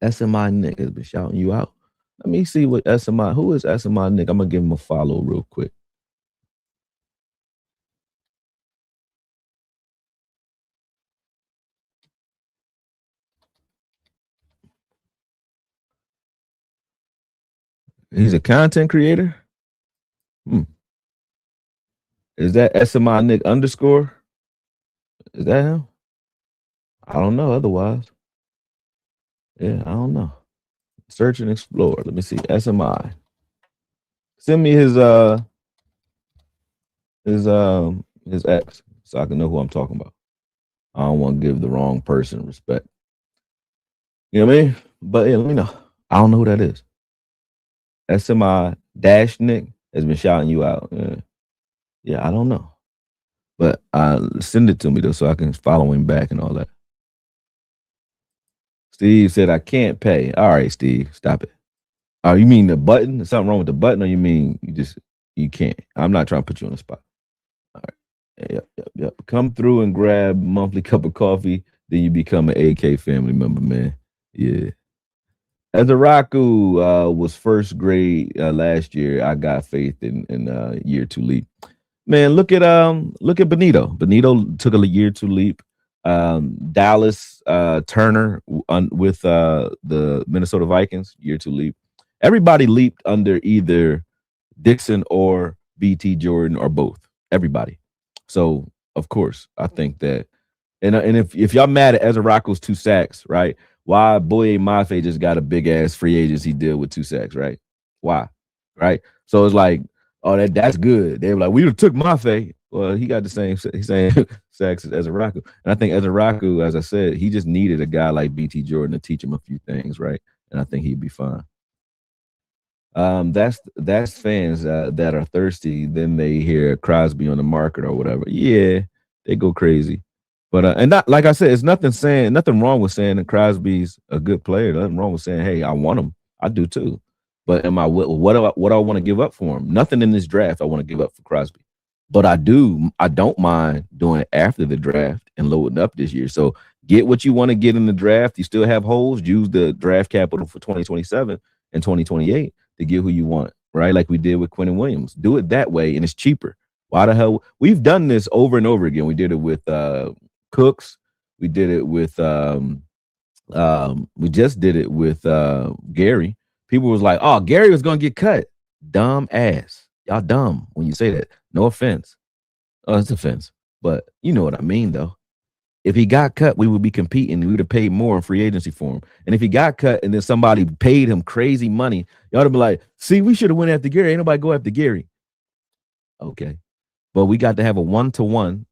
SMI Nick has been shouting you out. Let me see who is SMI Nick. I'm going to give him a follow real quick. He's a content creator? Is that SMI Nick _? Is that him? I don't know otherwise. Yeah, I don't know. Search and explore. Let me see. SMI. Send me his ex so I can know who I'm talking about. I don't want to give the wrong person respect. You know what I mean? But yeah, let me know. I don't know who that is. SMI Dash Nick has been shouting you out. Yeah, I don't know. But send it to me though so I can follow him back and all that. Steve said I can't pay. All right, Steve, stop it. Oh, you mean the button? Is something wrong with the button, or you mean you can't? I'm not trying to put you on the spot. All right. Yep. Come through and grab monthly cup of coffee, then you become an AK family member, man. Yeah. As Araku was first grade last year, I got faith in year 2 leap. Man, look at Benito. Benito took a year 2 leap. Dallas Turner with the Minnesota Vikings, year 2 leap. Everybody leaped under either Dixon or BT Jordan or both. Everybody. So of course, I think that, and if y'all mad at Ezra Rocco's 2 sacks, right? Why Boye Mafe just got a big ass free agency deal with 2 sacks, right? Why, right? So it's like, oh, that's good. They were like, we would have took Mafe. Well, he got the same sacks as Ezra Rocco, and I think Ezra Rocco, as I said, he just needed a guy like BT Jordan to teach him a few things, right? And I think he'd be fine. That's fans that are thirsty. Then they hear Crosby on the market or whatever. Yeah, they go crazy. But and not like I said, it's nothing wrong with saying that Crosby's a good player. Nothing wrong with saying, hey, I want him. I do too. But am I what do I want to give up for him? Nothing in this draft I want to give up for Crosby. But I don't mind doing it after the draft and loading up this year. So get what you want to get in the draft. You still have holes. Use the draft capital for 2027 and 2028 to get who you want, right? Like we did with Quentin Williams. Do it that way, and it's cheaper. Why the hell? We've done this over and over again. We did it with Cooks. We did it with we just did it with Gary. People was like, oh, Gary was gonna get cut. Dumb ass. Y'all dumb when you say that. No offense. Oh, it's offense. But you know what I mean, though. If he got cut, we would be competing. We would have paid more in free agency for him. And if he got cut and then somebody paid him crazy money, y'all would be like, see, we should have went after Gary. Ain't nobody go after Gary. Okay. But we got to have a 1-to-1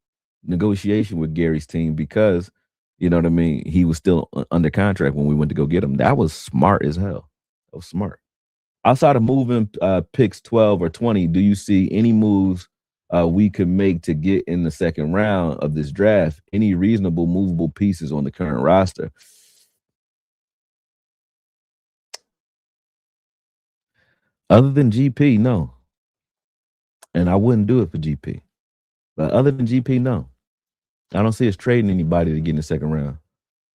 negotiation with Gary's team because, you know what I mean, he was still under contract when we went to go get him. That was smart as hell. That was smart. Outside of moving picks 12 or 20, do you see any moves we could make to get in the second round of this draft? Any reasonable movable pieces on the current roster? Other than GP, no. And I wouldn't do it for GP. But other than GP, no. I don't see us trading anybody to get in the second round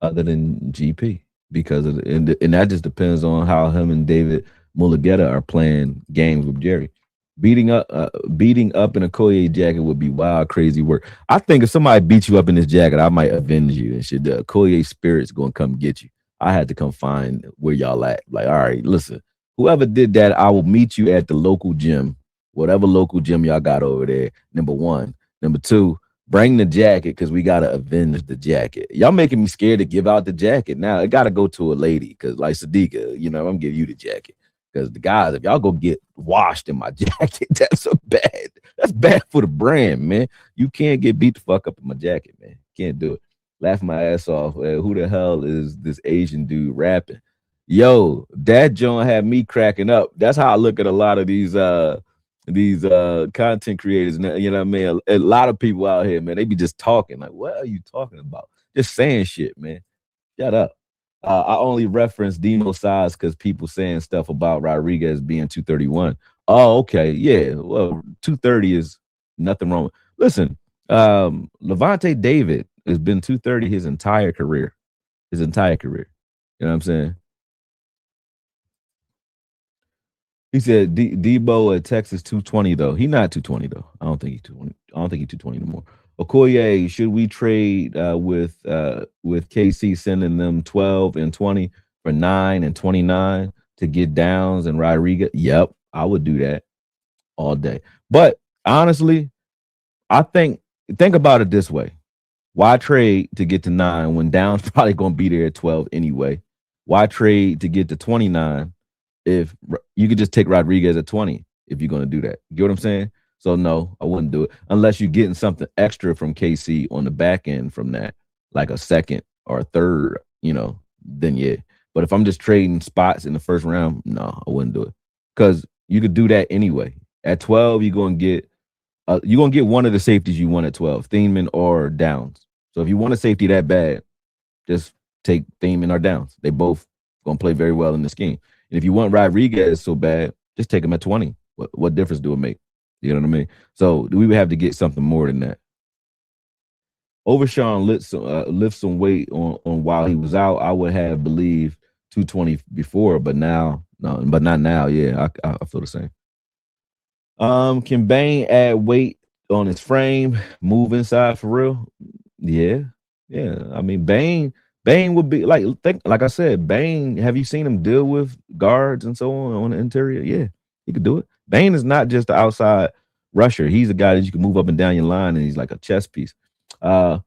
other than GP because of and that just depends on how him and David Mulugeta are playing games with Jerry. Beating up in a Okoye jacket would be wild, crazy work. I think if somebody beats you up in this jacket, I might avenge you and shit. The Okoye spirit's gonna come get you. I had to come find where y'all at. Like, all right, listen, whoever did that, I will meet you at the local gym, whatever local gym y'all got over there. Number one. Number two, bring the jacket because we gotta avenge the jacket. Y'all making me scared to give out the jacket. Now it gotta go to a lady because, like Sadiqa, you know, I'm giving you the jacket. Because the guys, if y'all go get washed in my jacket, that's bad for the brand, man. You can't get beat the fuck up in my jacket, man. Can't do it. Laugh my ass off. Who the hell is this Asian dude rapping? Yo, that joint had me cracking up. That's how I look at a lot of these content creators. You know what I mean? A lot of people out here, man, they be just talking. Like, what are you talking about? Just saying shit, man. Shut up. I only reference Demo size because people saying stuff about Rodriguez being 231. Oh, okay. Yeah. Well, 230 is nothing wrong. Listen, Levante David has been 230 his entire career. His entire career. You know what I'm saying? He said Debo at Texas 220 though. He not 220 though. I don't think he's 220. I don't think he's 220 anymore. Okoye, should we trade with KC sending them 12 and 20 for 9 and 29 to get Downs and Rodriguez? Yep, I would do that all day. But honestly, I think about it this way. Why trade to get to 9 when Downs probably going to be there at 12 anyway? Why trade to get to 29 if you could just take Rodriguez at 20 if you're going to do that? You get what I'm saying? So no, I wouldn't do it unless you're getting something extra from KC on the back end from that, like a second or a third, you know, then yeah. But if I'm just trading spots in the first round, no, I wouldn't do it because you could do that anyway. At 12, you're gonna get one of the safeties you want at 12, Thiemann or Downs. So if you want a safety that bad, just take Thiemann or Downs. They both gonna play very well in the scheme. And if you want Rodriguez so bad, just take him at 20. What difference do it make? You know what I mean? So we would have to get something more than that. Overshawn lift some weight on while he was out. I would have believed 220 before, but now no, but not now. Yeah, I feel the same. Can Bane add weight on his frame, move inside for real? Yeah. I mean, Bane Bane would be like I said, Bane. Have you seen him deal with guards and so on the interior? Yeah, he could do it. Bane is not just the outside rusher. He's a guy that you can move up and down your line, and he's like a chess piece. Uh,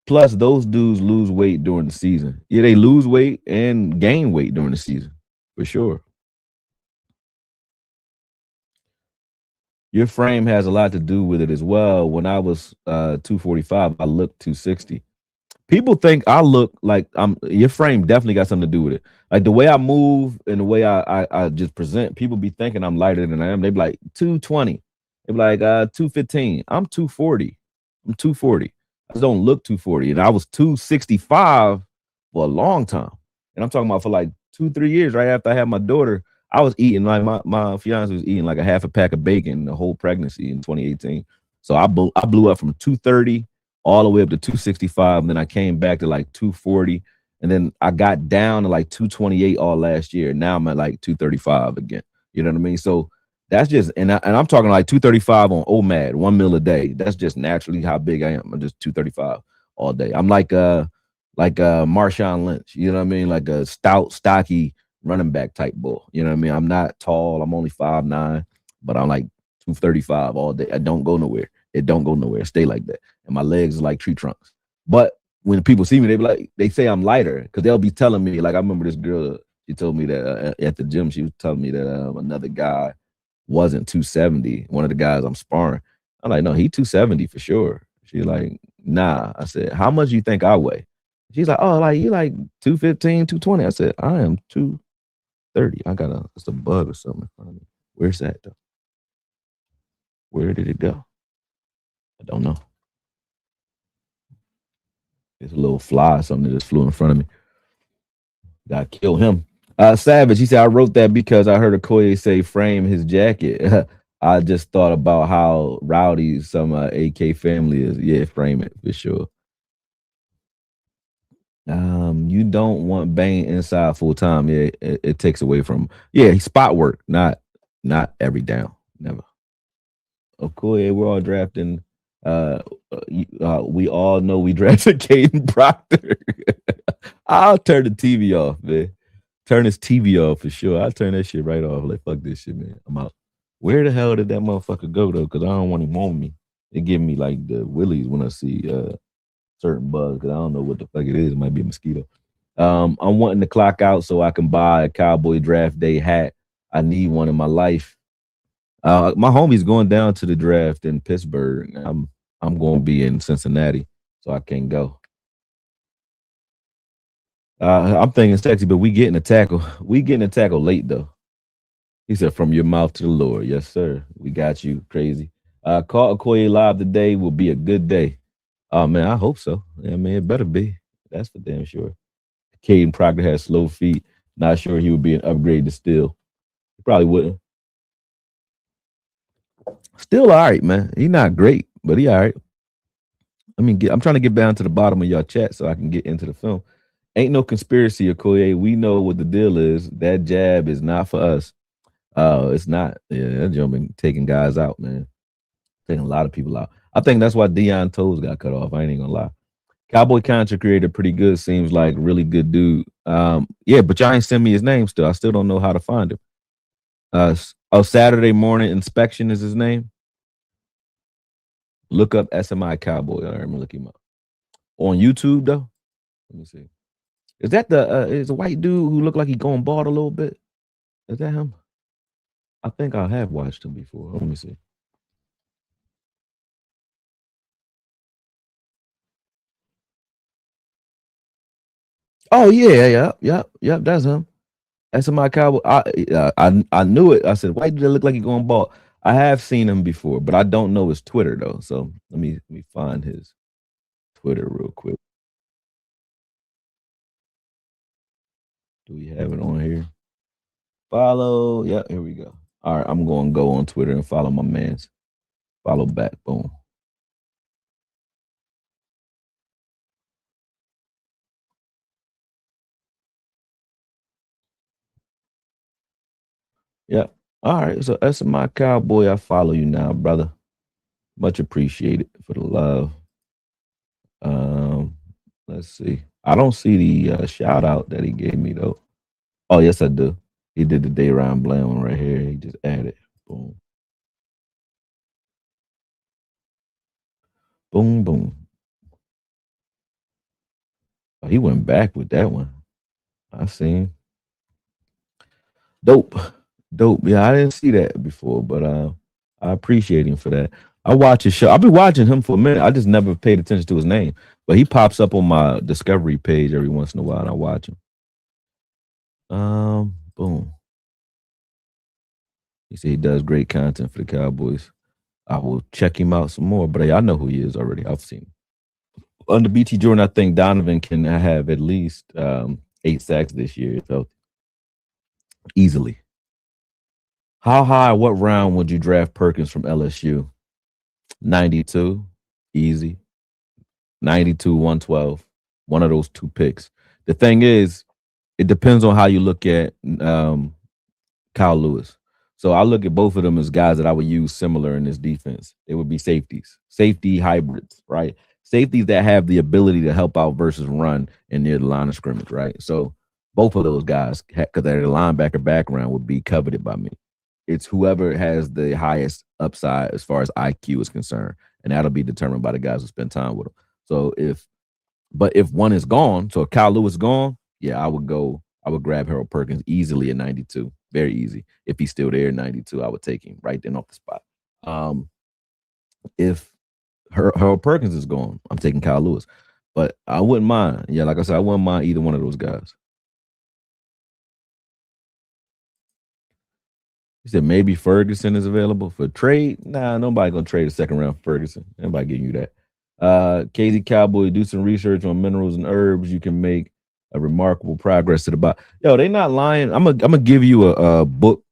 Plus, those dudes lose weight during the season. Yeah, they lose weight and gain weight during the season for sure. Your frame has a lot to do with it as well. When I was 245, I looked 260. People think I look like I'm your frame definitely got something to do with it. Like the way I move and the way I just present, people be thinking I'm lighter than I am. They be like 220. They be like 215. I'm 240. I'm 240. I just don't look 240. And I was 265 for a long time. And I'm talking about for like 2-3 years right after I had my daughter. I was eating like my fiance was eating like a half a pack of bacon the whole pregnancy in 2018. So I blew up from 230 all the way up to 265. And then I came back to like 240. And then I got down to like 228 all last year. Now I'm at like 235 again. You know what I mean? So that's just, and I'm talking like 235 on OMAD, 1 meal a day. That's just naturally how big I am. I'm just 235 all day. I'm like Marshawn Lynch. You know what I mean? Like a stout, stocky running back type bull. You know what I mean? I'm not tall. I'm only 5'9", but I'm like 235 all day. I don't go nowhere. It don't go nowhere. Stay like that. And my legs are like tree trunks. But when people see me, they be like, they say I'm lighter because they'll be telling me. Like I remember this girl. She told me that at the gym, she was telling me that another guy wasn't 270. One of the guys I'm sparring. I'm like, no, he 270 for sure. She's like, nah. I said, how much do you think I weigh? She's like, oh, like you like 215, 220. I said, I am 230. I got it's a bug or something in front of me. Where's that though? Where did it go? I don't know. It's a little fly or something that just flew in front of me. Gotta kill him. Savage, he said, I wrote that because I heard Okoye say frame his jacket. I just thought about how rowdy some AK family is. Yeah, frame it for sure. You don't want Bane inside full time. Yeah, it takes away from. Yeah, spot work, not every down. Never. Okoye, we're all drafting. We all know we drafted Caden Proctor. I'll turn the TV off, man. Turn his TV off for sure. I'll turn that shit right off. Like, fuck this shit, man. I'm out. Where the hell did that motherfucker go, though? Because I don't want him on me. It give me, like, the willies when I see certain bugs, because I don't know what the fuck it is. It might be a mosquito. I'm wanting to clock out so I can buy a Cowboy Draft Day hat. I need one in my life. My homie's going down to the draft in Pittsburgh. I'm going to be in Cincinnati, so I can't go. I'm thinking sexy, but we getting a tackle. We getting a tackle late though. He said, "From your mouth to the Lord." Yes, sir. We got you, crazy. Call Okoye live today will be a good day. Oh man, I hope so. Yeah, man, it better be. That's for damn sure. Caden Proctor has slow feet. Not sure he would be an upgrade to Still. He probably wouldn't. Still all right, man. He not great, but he all right. I'm trying to get down to the bottom of your chat so I can get into the film. Ain't no conspiracy, Okoye. We know what the deal is. That jab is not for us. It's not. Yeah, that jump been taking guys out, man. Taking a lot of people out. I think that's why Deion Toes got cut off. I ain't even gonna lie. Cowboy content creator, pretty good. Seems like really good dude. Yeah, but y'all ain't send me his name still. I still don't know how to find him. Saturday morning inspection is his name. Look up SMI Cowboy. All right, I'm gonna look him up on YouTube though. Let me see. Is that the is a white dude who looked like he going bald a little bit? Is that him? I think I have watched him before. Let me see. Oh yeah. That's him. That's my cowboy. I knew it. I said, why did it look like he going bald? I have seen him before, but I don't know his Twitter though. So let me find his Twitter real quick. Do we have it on here? Follow. Yeah, here we go. All right, I'm going to go on Twitter and follow my man's. Follow back. Boom. Yeah. All right. So that's my cowboy. I follow you now, brother. Much appreciated for the love. Let's see. I don't see the shout out that he gave me though. Oh yes, I do. He did the Dayron Bland one right here. He just added. Boom, boom, boom. Oh, he went back with that one. I seen. Dope. Dope. Yeah, I didn't see that before, but I appreciate him for that. I watch his show. I've been watching him for a minute. I just never paid attention to his name. But he pops up on my discovery page every once in a while and I watch him. Boom. He said he does great content for the Cowboys. I will check him out some more, but I know who he is already. I've seen him. Under BT Jordan, I think Donovan can have at least 8 sacks this year. So easily. How high, what round would you draft Perkins from LSU? 92, easy. 92, 112. One of those two picks. The thing is, it depends on how you look at Kyle Lewis. So I look at both of them as guys that I would use similar in this defense. They would be safeties, safety hybrids, right? Safeties that have the ability to help out versus run and near the line of scrimmage, right? So both of those guys, because their linebacker background, would be coveted by me. It's whoever has the highest upside as far as IQ is concerned, and that'll be determined by the guys who spend time with them. So if one is gone, so if Kyle Lewis is gone, yeah, I would grab Harold Perkins easily at 92. Very easy. If he's still there at 92, I would take him right then off the spot. If Harold Perkins is gone, I'm taking Kyle Lewis. But I wouldn't mind. Yeah, like I said, I wouldn't mind either one of those guys. He said maybe Ferguson is available for trade. Nah, nobody gonna trade a second round for Ferguson. Nobody giving you that. KZ Cowboy, do some research on minerals and herbs. You can make a remarkable progress to the body. Yo, they not lying. I'm gonna give you a book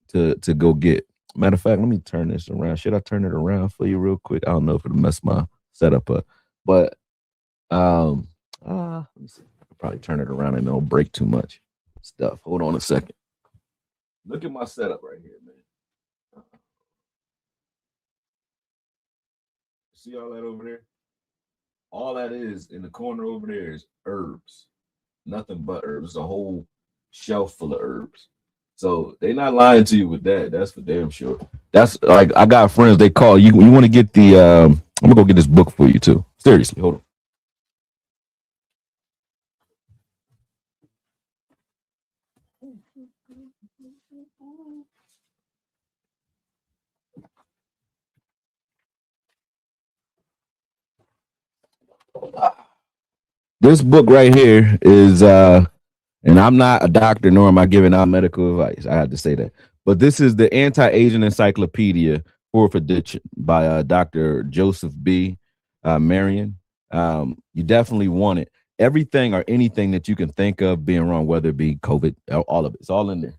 to go get. Matter of fact, let me turn this around. Should I turn it around for you real quick? I don't know if it'll mess my setup up, but let me see. I'll probably turn it around and it'll break too much stuff. Hold on a second. Look at my setup right here, man. See all that over there? All that is in the corner over there is herbs. Nothing but herbs. It's a whole shelf full of herbs. So they not lying to you with that. That's for damn sure. That's like I got friends. They call you. You want to get the? I'm gonna go get this book for you too. Seriously, hold on. This book right here is and I'm not a doctor nor am I giving out medical advice. I have to say that. But this is the Anti-Aging Encyclopedia, 4th edition by Dr. Joseph B. Marion. You definitely want it. Everything or anything that you can think of being wrong, whether it be COVID, all of it, it's all in there.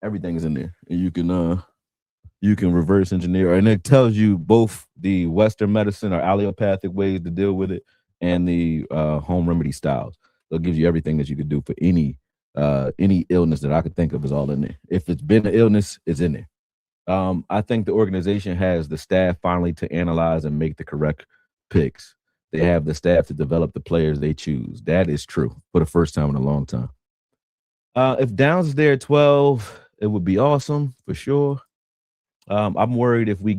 Everything is in there. And you can reverse engineer, and it tells you both the Western medicine or allopathic ways to deal with it and the home remedy styles. So it gives you everything that you could do for any illness that I could think of is all in there. If it's been an illness, it's in there. I think the organization has the staff finally to analyze and make the correct picks. They have the staff to develop the players they choose. That is true for the first time in a long time. If Downs is there at 12, it would be awesome for sure. I'm worried if we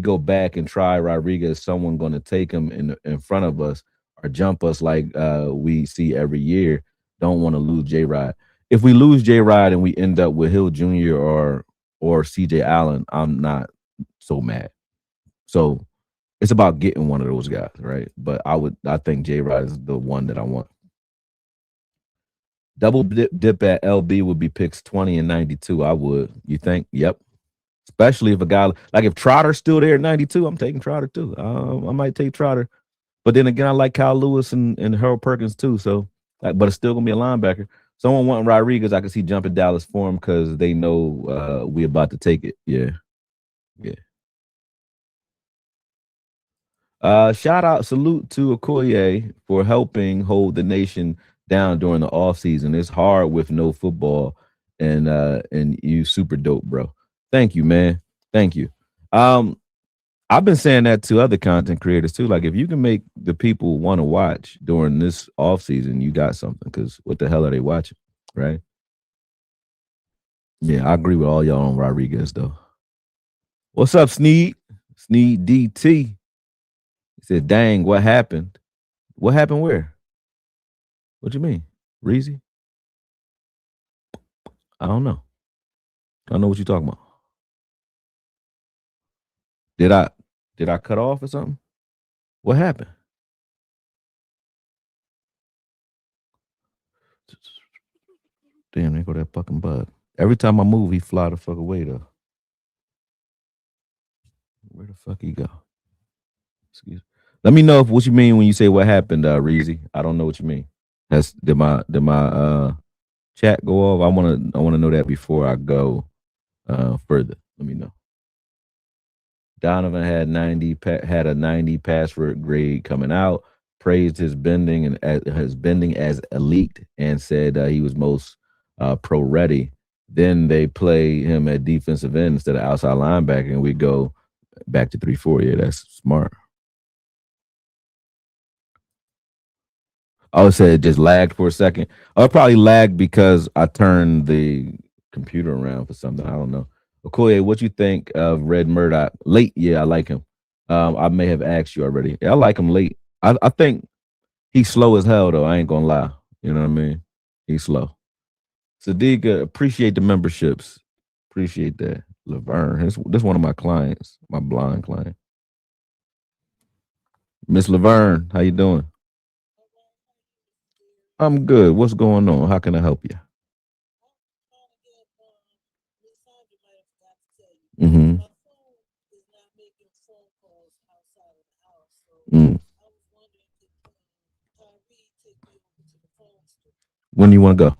go back and try Rodriguez, someone going to take him in front of us or jump us like we see every year. Don't want to lose J Rod. If we lose J Rod and we end up with Hill Jr. or CJ Allen, I'm not so mad. So it's about getting one of those guys, right? But I think J Rod is the one that I want. Double dip at LB would be picks 20 and 92. I would. You think? Yep. Especially if a guy like if Trotter's still there at 92, I'm taking Trotter too. I might take Trotter, but then again, I like Kyle Lewis and Harold Perkins too. So, but it's still gonna be a linebacker. Someone wanting Rodriguez, I can see jumping Dallas for him because they know we about to take it. Yeah. Shout out, salute to Okoye for helping hold the nation down during the off season. It's hard with no football, and you super dope, bro. Thank you, man. Thank you. I I've been saying that to other content creators too. Like, if you can make the people want to watch during this off season, you got something. Because what the hell are they watching, right? Yeah, I agree with all y'all on Rodriguez though. What's up, Sneed? Sneed DT. He said, "Dang, what happened? What happened? Where? What you mean, Reezy? I don't know. I don't know what you're talking about. Did I cut off or something? What happened? Damn, there go that fucking bug. Every time I move, he fly the fuck away though. Where the fuck he go? Excuse. Let me know if what you mean when you say what happened, Reezy. I don't know what you mean. Did my chat go off? I wanna know that before I go further. Let me know. Donovan had a 90 password grade coming out. Praised his bending as elite, and said he was most pro ready. Then they play him at defensive end instead of outside linebacker, and we go back to 3-4. Yeah, that's smart. I would say it just lagged for a second. I probably lagged because I turned the computer around for something. I don't know. Okoye, what you think of Red Murdoch? Late, yeah, I like him. I may have asked you already. Yeah, I like him late. I think he's slow as hell though. I ain't gonna lie. You know what I mean? He's slow. Sadiqa, appreciate the memberships. Appreciate that. Laverne, this one of my clients, my blind client. Miss Laverne, how you doing? I'm good. What's going on? How can I help you? Mm-hmm. Mm. When do you want to go?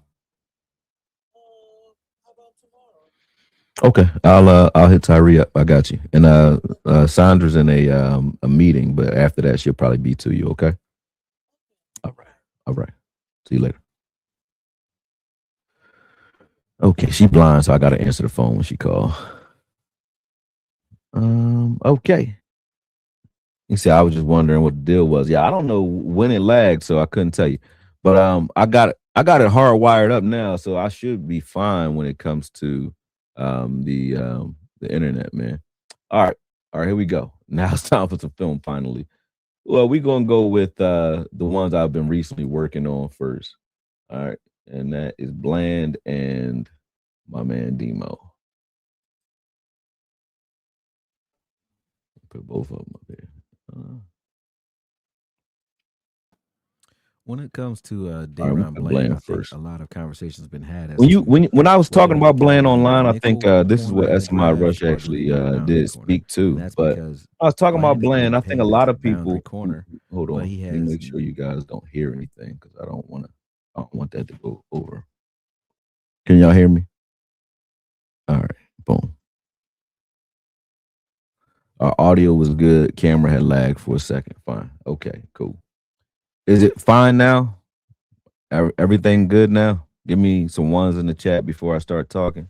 Okay, I'll hit Tyree up. I got you. And Sandra's in a meeting, but after that she'll probably be to you. Okay. All right. All right. See you later. Okay, she blind, so I got to answer the phone when she call. Okay. He said I was just wondering what the deal was. Yeah, I don't know when it lagged, so I couldn't tell you. But I got it hardwired up now, so I should be fine when it comes to the internet, man. All right. All right, here we go. Now it's time for some film finally. Well, we're gonna go with the ones I've been recently working on first. All right. And that is Bland and my man Demo. Put both of them up there. When it comes to All right, Dayron Bland Bland, I think first. a lot of conversations have been had as When to when I was talking whether he about can Bland be a online, I think nickel this is what corner in the SMI Rush draft or do we actually need a boundary did corner? speak to. And that's But because I was talking about Bland is Bland. being I think a paid as lot a of boundary people. corner, Hold but on, he let me has make sure you guys don't hear anything because I don't want that to go over. Can y'all hear me? All right, boom. Our audio was good. Camera had lagged for a second. Fine. Okay, cool. Is it fine now? Everything good now? Give me some ones in the chat before I start talking.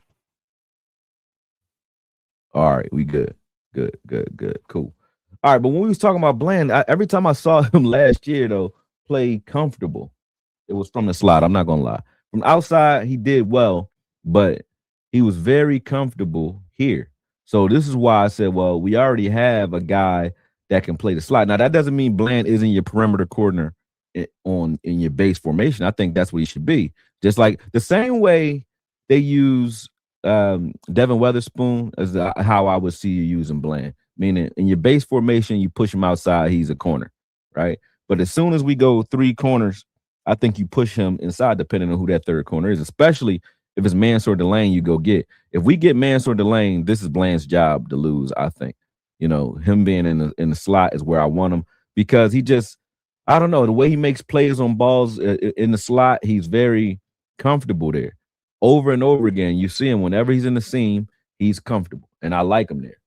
All right, we good. Good, good, good. Cool. All right, but when we was talking about Bland, every time I saw him last year though, play comfortable. It was from the slot. I'm not gonna lie. From outside, he did well, but he was very comfortable here. So this is why I said, well, we already have a guy that can play the slot. Now that doesn't mean Bland isn't your perimeter corner in your base formation. I think that's what he should be. Just like the same way they use Devin Weatherspoon as how I would see you using Bland. Meaning in your base formation, you push him outside, he's a corner, right? But as soon as we go three corners, I think you push him inside depending on who that third corner is, especially if it's Mansour Delane you go get. If we get Mansour Delane, this is Bland's job to lose, I think. You know, him being in the slot is where I want him because he just, I don't know, the way he makes plays on balls in the slot, he's very comfortable there. Over and over again, you see him whenever he's in the seam, he's comfortable, and I like him there.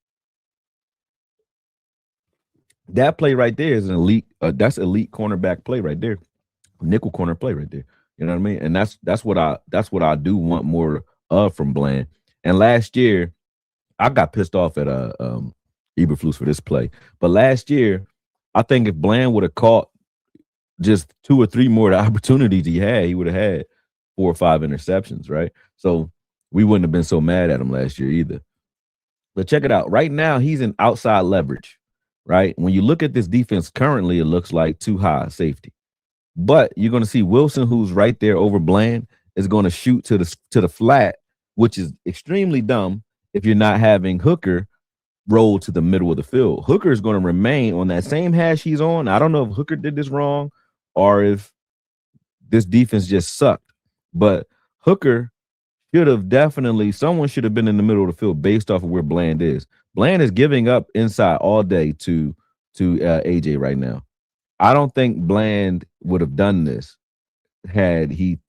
That play right there is an elite. That's elite cornerback play right there, nickel corner play right there. You know what I mean? And that's what I do want more of from Bland. And last year, I got pissed off at Eberflus for this play. But last year, I think if Bland would have caught just 2 or 3 more opportunities he would have had 4 or 5 interceptions, right? So we wouldn't have been so mad at him last year either. But check it out. Right now, he's in outside leverage, right? When you look at this defense currently, it looks like too high safety. But you're going to see Wilson, who's right there over Bland, is going to shoot to the flat, which is extremely dumb if you're not having Hooker roll to the middle of the field. Hooker is going to remain on that same hash he's on. I don't know if Hooker did this wrong or if this defense just sucked, but Hooker should have someone should have been in the middle of the field based off of where Bland is. Bland is giving up inside all day to AJ right now. I don't think Bland would have done this had he,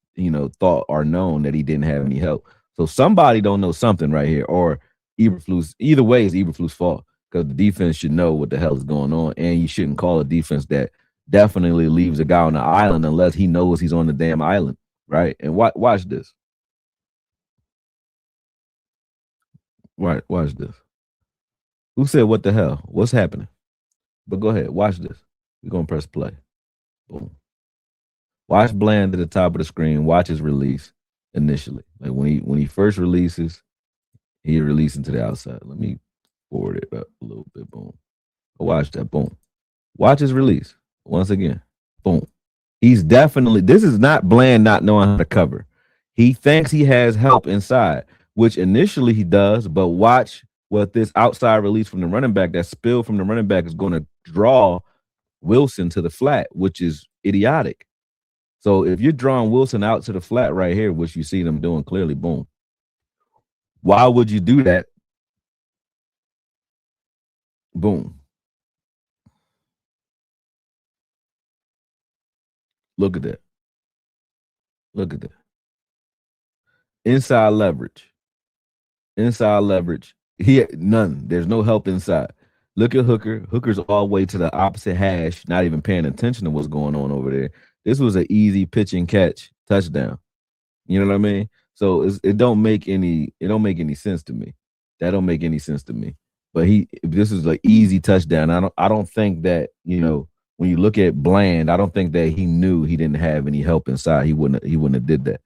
thought or known that he didn't have any help. So somebody don't know something right here, or Eberflus. Either way, it's Eberflus' fault because the defense should know what the hell is going on, and you shouldn't call a defense that definitely leaves a guy on the island unless he knows he's on the damn island, right? And watch this. Watch this. Who said what the hell? What's happening? But go ahead, watch this. We're gonna press play. Boom. Watch Bland at the top of the screen. Watch his release initially. Like when he first releases, he releasing to the outside. Let me forward it up a little bit. Boom. Watch that. Boom. Watch his release once again. Boom. He's definitely. This is not Bland not knowing how to cover. He thinks he has help inside, which initially he does. But watch what this outside release from the running back, that spill from the running back, is going to draw Wilson to the flat, which is idiotic. So if you're drawing Wilson out to the flat right here, which you see them doing clearly, boom. Why would you do that? Boom. Look at that. Look at that. Inside leverage. Inside leverage. None. There's no help inside. Look at Hooker. Hooker's all the way to the opposite hash, not even paying attention to what's going on over there. This was an easy pitch and catch touchdown. You know what I mean? So it don't make any sense to me. That don't make any sense to me. But this is an easy touchdown. I don't think that, when you look at Bland, I don't think that he knew he didn't have any help inside. He wouldn't have did that.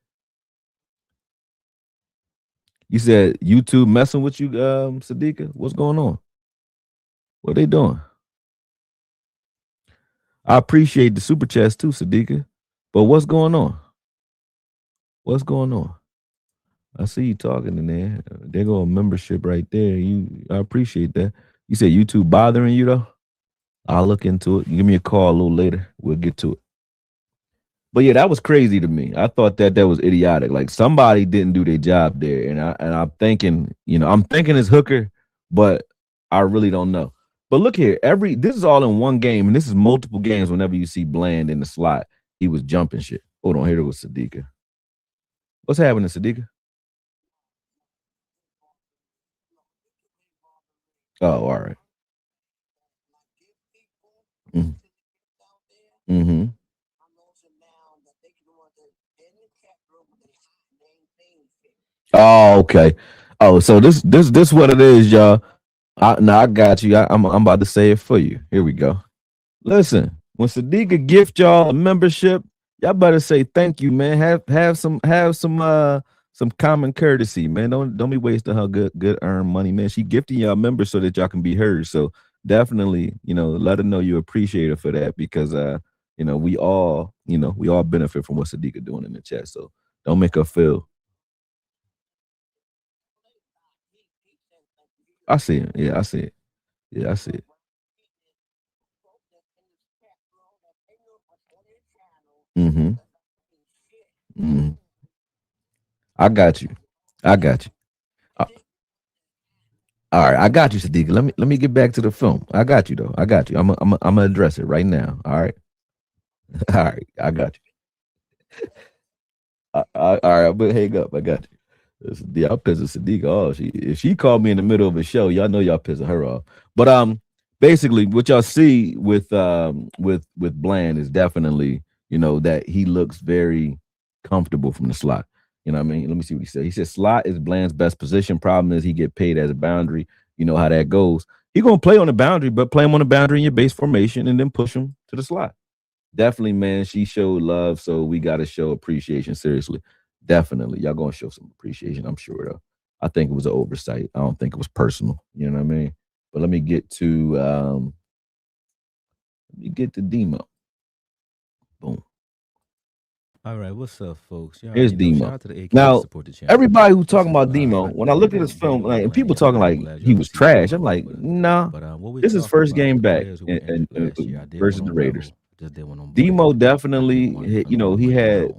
You said YouTube messing with you, Sadiqa? What's going on? What are they doing? I appreciate the super chats too, Sadiqa. But what's going on? What's going on? I see you talking in there. There go a membership right there. I appreciate that. You said YouTube bothering you though? I'll look into it. Give me a call a little later. We'll get to it. But yeah, that was crazy to me. I thought that was idiotic. Like somebody didn't do their job there, and I'm thinking, it's Hooker, but I really don't know. But look here, this is all in one game, and this is multiple games. Whenever you see Bland in the slot, he was jumping shit. Hold on, here it was Sadiqa. What's happening, Sadiqa? Oh, all right. Mm-hmm. Oh, okay. Oh, so this what it is, y'all. I got you. I'm about to say it for you. Here we go. Listen, when Sadiqa gift y'all a membership, y'all better say thank you, man. Have some common courtesy, man. Don't be wasting her good earned money, man. She gifting y'all members so that y'all can be heard. So definitely, let her know you appreciate her for that because we all benefit from what Sadiqa doing in the chat. So don't make her feel. I see it. Yeah, I see it. Yeah, I see it. Mm-hmm. Mm-hmm. I got you. I got you. All right, I got you, Sadiqa. Let me get back to the film. I got you though. I got you. I'm gonna address it right now. All right. All right. I got you. All right. I'm gonna hang up. I got you. Y'all pissing Sadiqa off. If she called me in the middle of a show, y'all know y'all pissing her off. But basically, what y'all see with Bland is definitely that he looks very comfortable from the slot. You know what I mean? Let me see what he said. He said slot is Bland's best position. Problem is he get paid as a boundary. You know how that goes. He's gonna play on the boundary, but play him on the boundary in your base formation and then push him to the slot. Definitely, man. She showed love, so we got to show appreciation. Seriously, definitely, y'all gonna show some appreciation. I'm sure though. I think it was an oversight. I don't think it was personal. You know what I mean? But let me get to Demo. Boom. All right, what's up, folks? Here's Demo. Now, everybody who talking about Demo, when I look at this film, like, and people talking like he was trash, I'm like, nah. This is first game back and versus the Raiders. Demo definitely, you know, he had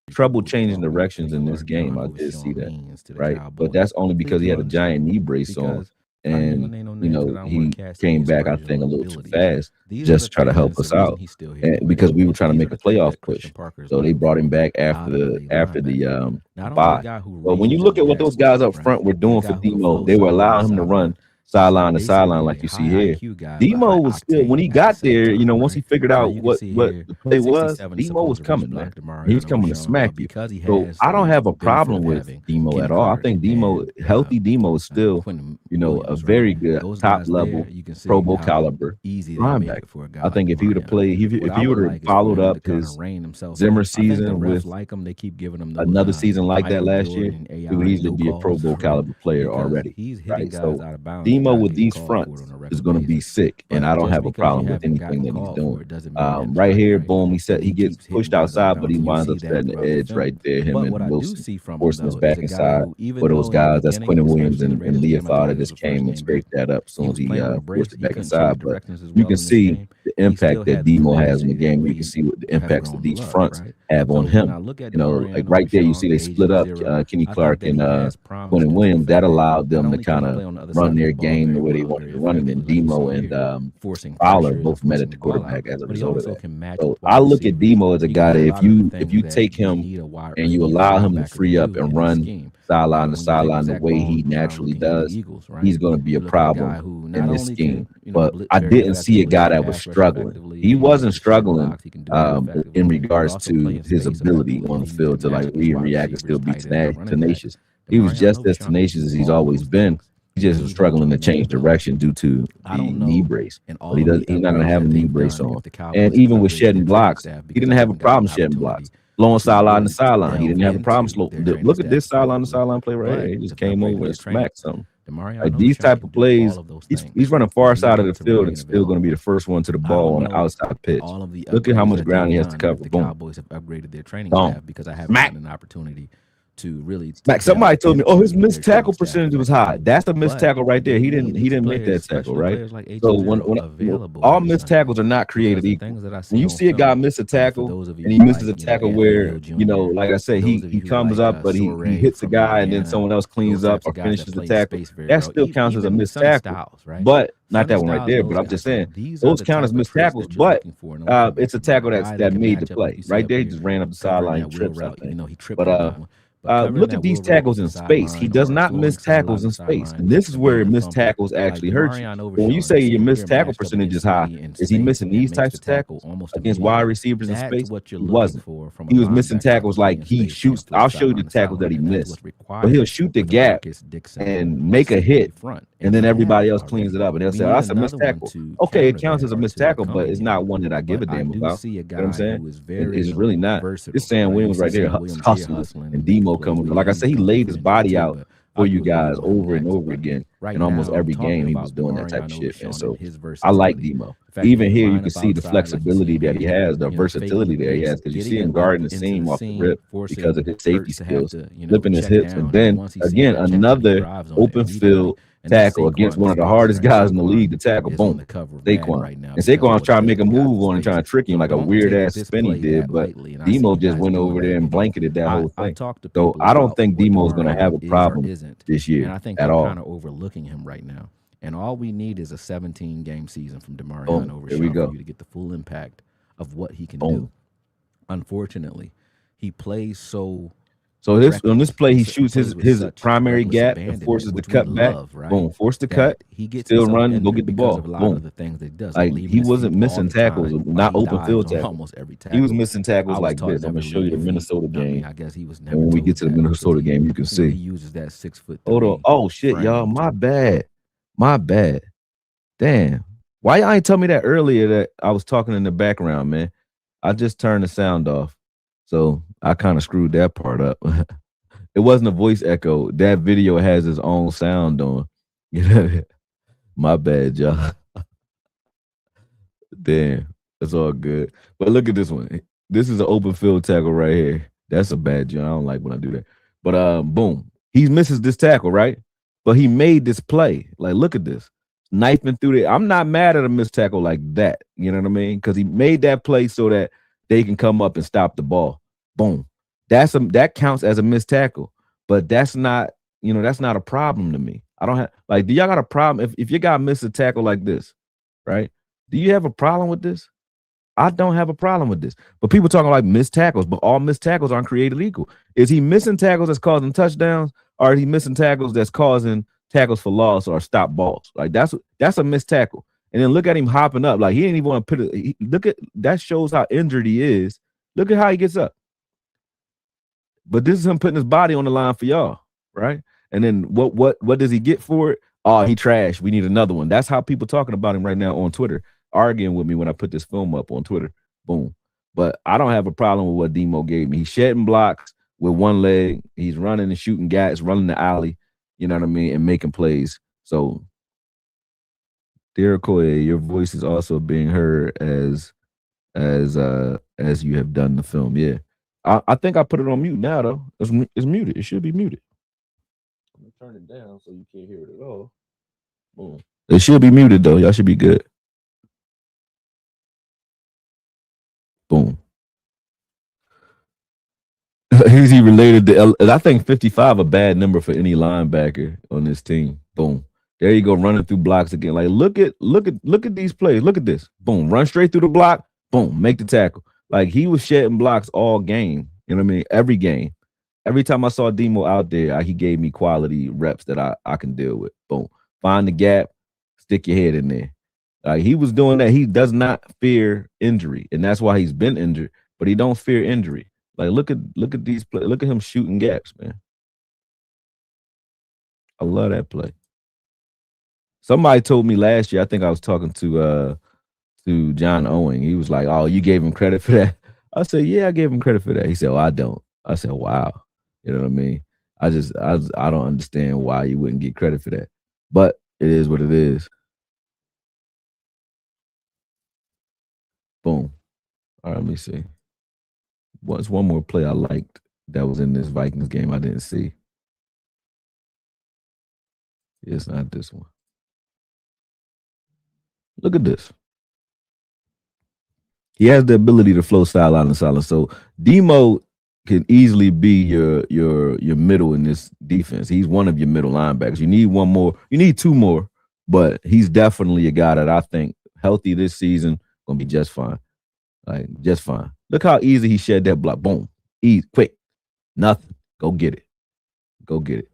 trouble changing directions in this game. I did see that, right? But that's only because he had a giant knee brace on. And, you know, he came back, I think, a little too fast just to try to help us out. And because we were trying to make a playoff push. So they brought him back after the bye. But when you look at what those guys up front were doing for Demo, they were allowing him to run sideline to sideline like you see here. Demo was still, when he got there, you know, once he figured out what the play was, Demo was coming, man. He was coming to smack you. So I don't have a problem with Demo at all. I think Demo, healthy Demo is still, you know, a very good top level Pro Bowl caliber linebacker. I think if he would have played, if he would have followed up his Zimmer season with another season like that last year, he would easily be a Pro Bowl caliber player already. Right? So Demo with these fronts is going to be sick, and I don't have a problem with anything that he's doing. Right here, boom, he gets pushed outside, but he winds up setting the edge right there. Him and Wilson forcing us back inside for those guys. That's Quentin Williams and Leofau that just came and scraped that up as soon as he forced it back inside. But you can see the impact that Demo has in the game. You can see what the impacts that these fronts have on him. You know, like right there, you see they split up Kenny Clark and Quentin Williams. That allowed them to kind of run their game the way they wanted to run it. And Demo and Fowler both met at the quarterback as a result of that. So I look at Demo as a guy that if you take him and you allow him to free up and run sideline to sideline the way he naturally does, he's going to be a problem in this scheme. But I didn't see a guy that was struggling. He wasn't struggling in regards to his ability on the field to like read and react and still be tenacious. He was just as tenacious as he's always been. He just was struggling to change direction due to the knee brace. But he's not going to have a knee brace on. And even with shedding blocks, he didn't have a problem shedding blocks. Blowing sideline to sideline, he didn't have a problem. Look at this sideline to sideline play right here. He just came over and smacked something. Like these type of plays, he's running far side of the field and still going to be the first one to the ball on the outside pitch. Look at how much ground he has to cover. Boom. Cowboys have upgraded their training staff because I haven't had an opportunity to really. Like somebody told me, oh, his missed tackle percentage was high. That's a missed tackle right there. He didn't make that tackle, right? So when all missed tackles are not created equal. When you see a guy miss a tackle and he misses a tackle where, you know, like I said, he comes up, but he hits a guy and then someone else cleans up or finishes the tackle, that still counts as a missed tackle. But not that one right there, but I'm just saying those count as missed tackles, but it's a tackle that made the play. Right there, he just ran up the sideline and tripped something. But look at these tackles in space. He does not miss tackles in space. And this is where missed tackles actually hurt you. When you say your missed tackle percentage is high, is he missing these types of tackles against wide receivers in space? He wasn't. He was missing tackles like he shoots. I'll show you the tackles that he missed. But he'll shoot the gap and make a hit, and then everybody else cleans it up. And they'll say, oh, that's a missed tackle. Okay, it counts as a missed tackle, but it's not one that I give a damn about. You know what I'm saying? It's really not. This Sam Williams right there hustling and Demo coming. Like I said, he laid his body out for you guys over and over again. In almost every game, he was doing that type of shit. And so I like Demo. Even here, you can see the flexibility that he has, the versatility that he has, because you see him guarding the seam off the rip because of his safety skills, flipping his hips. And then, again, another open field tackle against one of the hardest guys in the league to tackle. Boom, Saquon. And Saquon's trying to make a move on and trying to trick him like a weird-ass spin he did, but Demo just went over there and blanketed that whole thing. So I don't think Demo's going to have a problem this year at all. Kind of overlooking him right now. And all we need is a 17-game season from Demarion Overshawn for you to get the full impact of what he can do. Unfortunately, he plays so on this play, he shoots his primary gap and forces the cut back. Boom, force the cut. He gets still run, go get the ball. Boom. Like he wasn't missing tackles, not open field tackles. Almost every tackle. He was missing tackles like this. I'm gonna show you the Minnesota game. I guess he was. And when we get to the Minnesota game, you can see. He uses that 6 foot. Hold on. Oh shit, y'all. My bad. Damn. Why y'all ain't tell me that earlier that I was talking in the background, man? I just turned the sound off. So I kind of screwed that part up. It wasn't a voice echo. That video has its own sound on. My bad, y'all. Damn. It's all good. But look at this one. This is an open field tackle right here. That's a bad job. I don't like when I do that. But boom. He misses this tackle, right? But he made this play. Like, look at this. Knifing through the. I'm not mad at a missed tackle like that. You know what I mean? Because he made that play so that they can come up and stop the ball. Boom. That counts as a missed tackle. But that's not, that's not a problem to me. I don't have do y'all got a problem if your guy missed a tackle like this, right? Do you have a problem with this? I don't have a problem with this. But people talking like missed tackles, but all missed tackles aren't created equal. Is he missing tackles that's causing touchdowns, or is he missing tackles that's causing tackles for loss or stop balls? Like that's a missed tackle. And then look at him hopping up. Like he didn't even want to put it. Look at that shows how injured he is. Look at how he gets up. But this is him putting his body on the line for y'all, right? And then what does he get for it? Oh, he trash. We need another one. That's how people talking about him right now on Twitter, arguing with me when I put this film up on Twitter. Boom. But I don't have a problem with what Demo gave me. He's shedding blocks with one leg. He's running and shooting guys, running the alley, you know what I mean, and making plays. So, dear Okoye, your voice is also being heard as you have done the film. Yeah. I think I put it on mute now, though. It's muted. It should be muted. I'm going to turn it down so you can't hear it at all. Boom. It should be muted, though. Y'all should be good. Boom. Is he related to I think 55 a bad number for any linebacker on this team. Boom. There you go, running through blocks again. Like look at these plays. Look at this. Boom. Run straight through the block. Boom. Make the tackle. Like he was shedding blocks all game. You know what I mean? Every game. Every time I saw Demo out there, he gave me quality reps that I can deal with. Boom. Find the gap, stick your head in there. Like he was doing that. He does not fear injury, and that's why he's been injured. But he don't fear injury. Like look at these plays. Look at him shooting gaps, man. I love that play. Somebody told me last year. I think I was talking to John Owen. He was like, "Oh, you gave him credit for that." I said, "Yeah, I gave him credit for that." He said, "Oh, I don't." I said, "Wow." You know what I mean? I don't understand why you wouldn't get credit for that. But it is what it is. Boom. All right, let me see. What's one more play I liked that was in this Vikings game I didn't see? It's not this one. Look at this. He has the ability to flow sideline to sideline. So Demo can easily be your middle in this defense. He's one of your middle linebackers. You need one more. You need two more, but he's definitely a guy that I think healthy this season gonna be just fine. Like just fine. Look how easy he shed that block. Boom. Easy, quick. Nothing. Go get it. Go get it.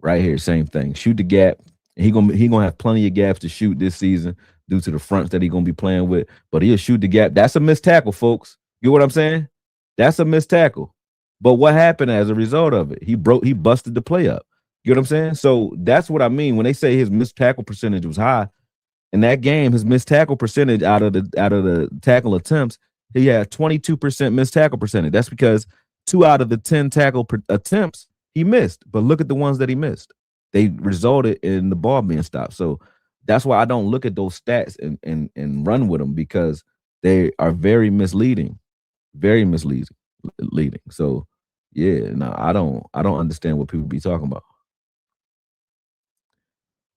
Right here, same thing. Shoot the gap. He gonna have plenty of gaps to shoot this season due to the fronts that he's gonna be playing with. But he'll shoot the gap. That's a missed tackle, folks. You know what I'm saying? That's a missed tackle. But what happened as a result of it? He busted the play up. You know what I'm saying? So that's what I mean when they say his missed tackle percentage was high. In that game, his missed tackle percentage out of the tackle attempts, he had 22% missed tackle percentage. That's because 2 out of the 10 tackle attempts he missed. But look at the ones that he missed. They resulted in the ball being stopped. So that's why I don't look at those stats and run with them, because they are very misleading. Very misleading. So yeah, no, I don't understand what people be talking about.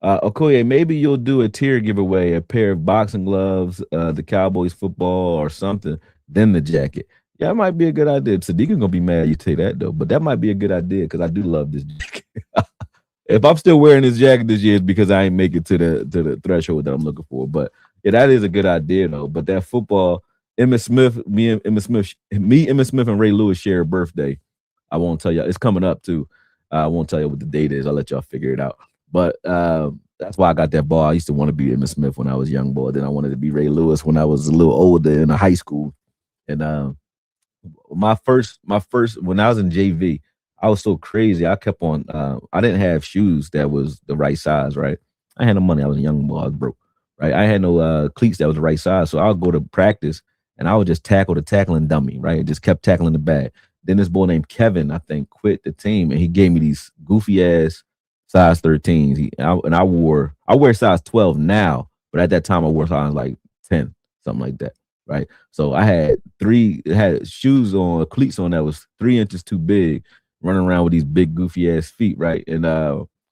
Okoye, maybe you'll do a tier giveaway, a pair of boxing gloves, the Cowboys football or something, then the jacket. Yeah, that might be a good idea. Sadiq's gonna be mad you say that though, but that might be a good idea because I do love this jacket. If I'm still wearing this jacket this year, it's because I ain't make it to the threshold that I'm looking for. But yeah, that is a good idea though. But that football, Emmitt Smith, Emmitt Smith, and Ray Lewis share a birthday. I won't tell you. It's coming up too. I won't tell you what the date is. I'll let y'all figure it out. But that's why I got that ball. I used to want to be Emmitt Smith when I was a young boy. Then I wanted to be Ray Lewis when I was a little older in high school. And my first when I was in JV, I was so crazy. I kept on. I didn't have shoes that was the right size. Right, I had no money. I was a young boy. I was broke. right? I had no cleats that was the right size. So I'll go to practice and I would just tackle the tackling dummy, right? Just kept tackling the bag. Then this boy named Kevin, I think, quit the team and he gave me these goofy ass size 13s. I wear size 12 now, but at that time I wore size like 10, something like that. Right. So I had shoes on, cleats on that was 3 inches too big, running around with these big goofy ass feet. Right. And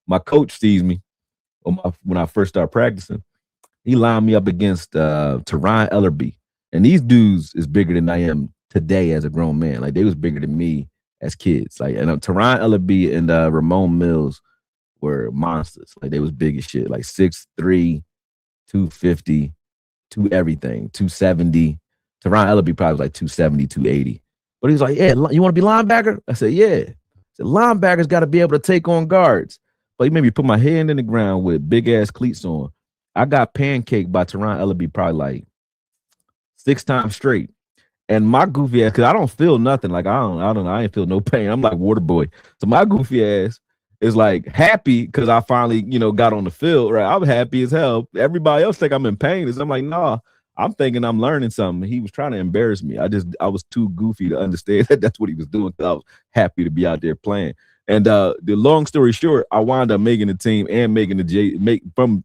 my coach sees me when I first started practicing. He lined me up against Teron Ellerby. And these dudes is bigger than I am today as a grown man. Like they was bigger than me as kids. Like, and Teron Ellerby and Ramon Mills were monsters. Like they was big as shit. Like 6'3", 250, everything, 270. Teron Ellerby probably was like 270, 280. But he's like, yeah, you want to be linebacker? I said, yeah. I said, linebackers got to be able to take on guards. But he made me put my hand in the ground with big ass cleats on. I got pancaked by Teron Ellerby probably like 6 times straight. And my goofy ass, because I don't feel nothing. Like I ain't feel no pain. I'm like water boy. So my goofy ass is like happy because I finally, got on the field, right? I'm happy as hell. Everybody else think I'm in pain. I'm like, nah, I'm thinking I'm learning something. He was trying to embarrass me. I was too goofy to understand that that's what he was doing. I was happy to be out there playing. And the long story short, I wound up making the team and making the from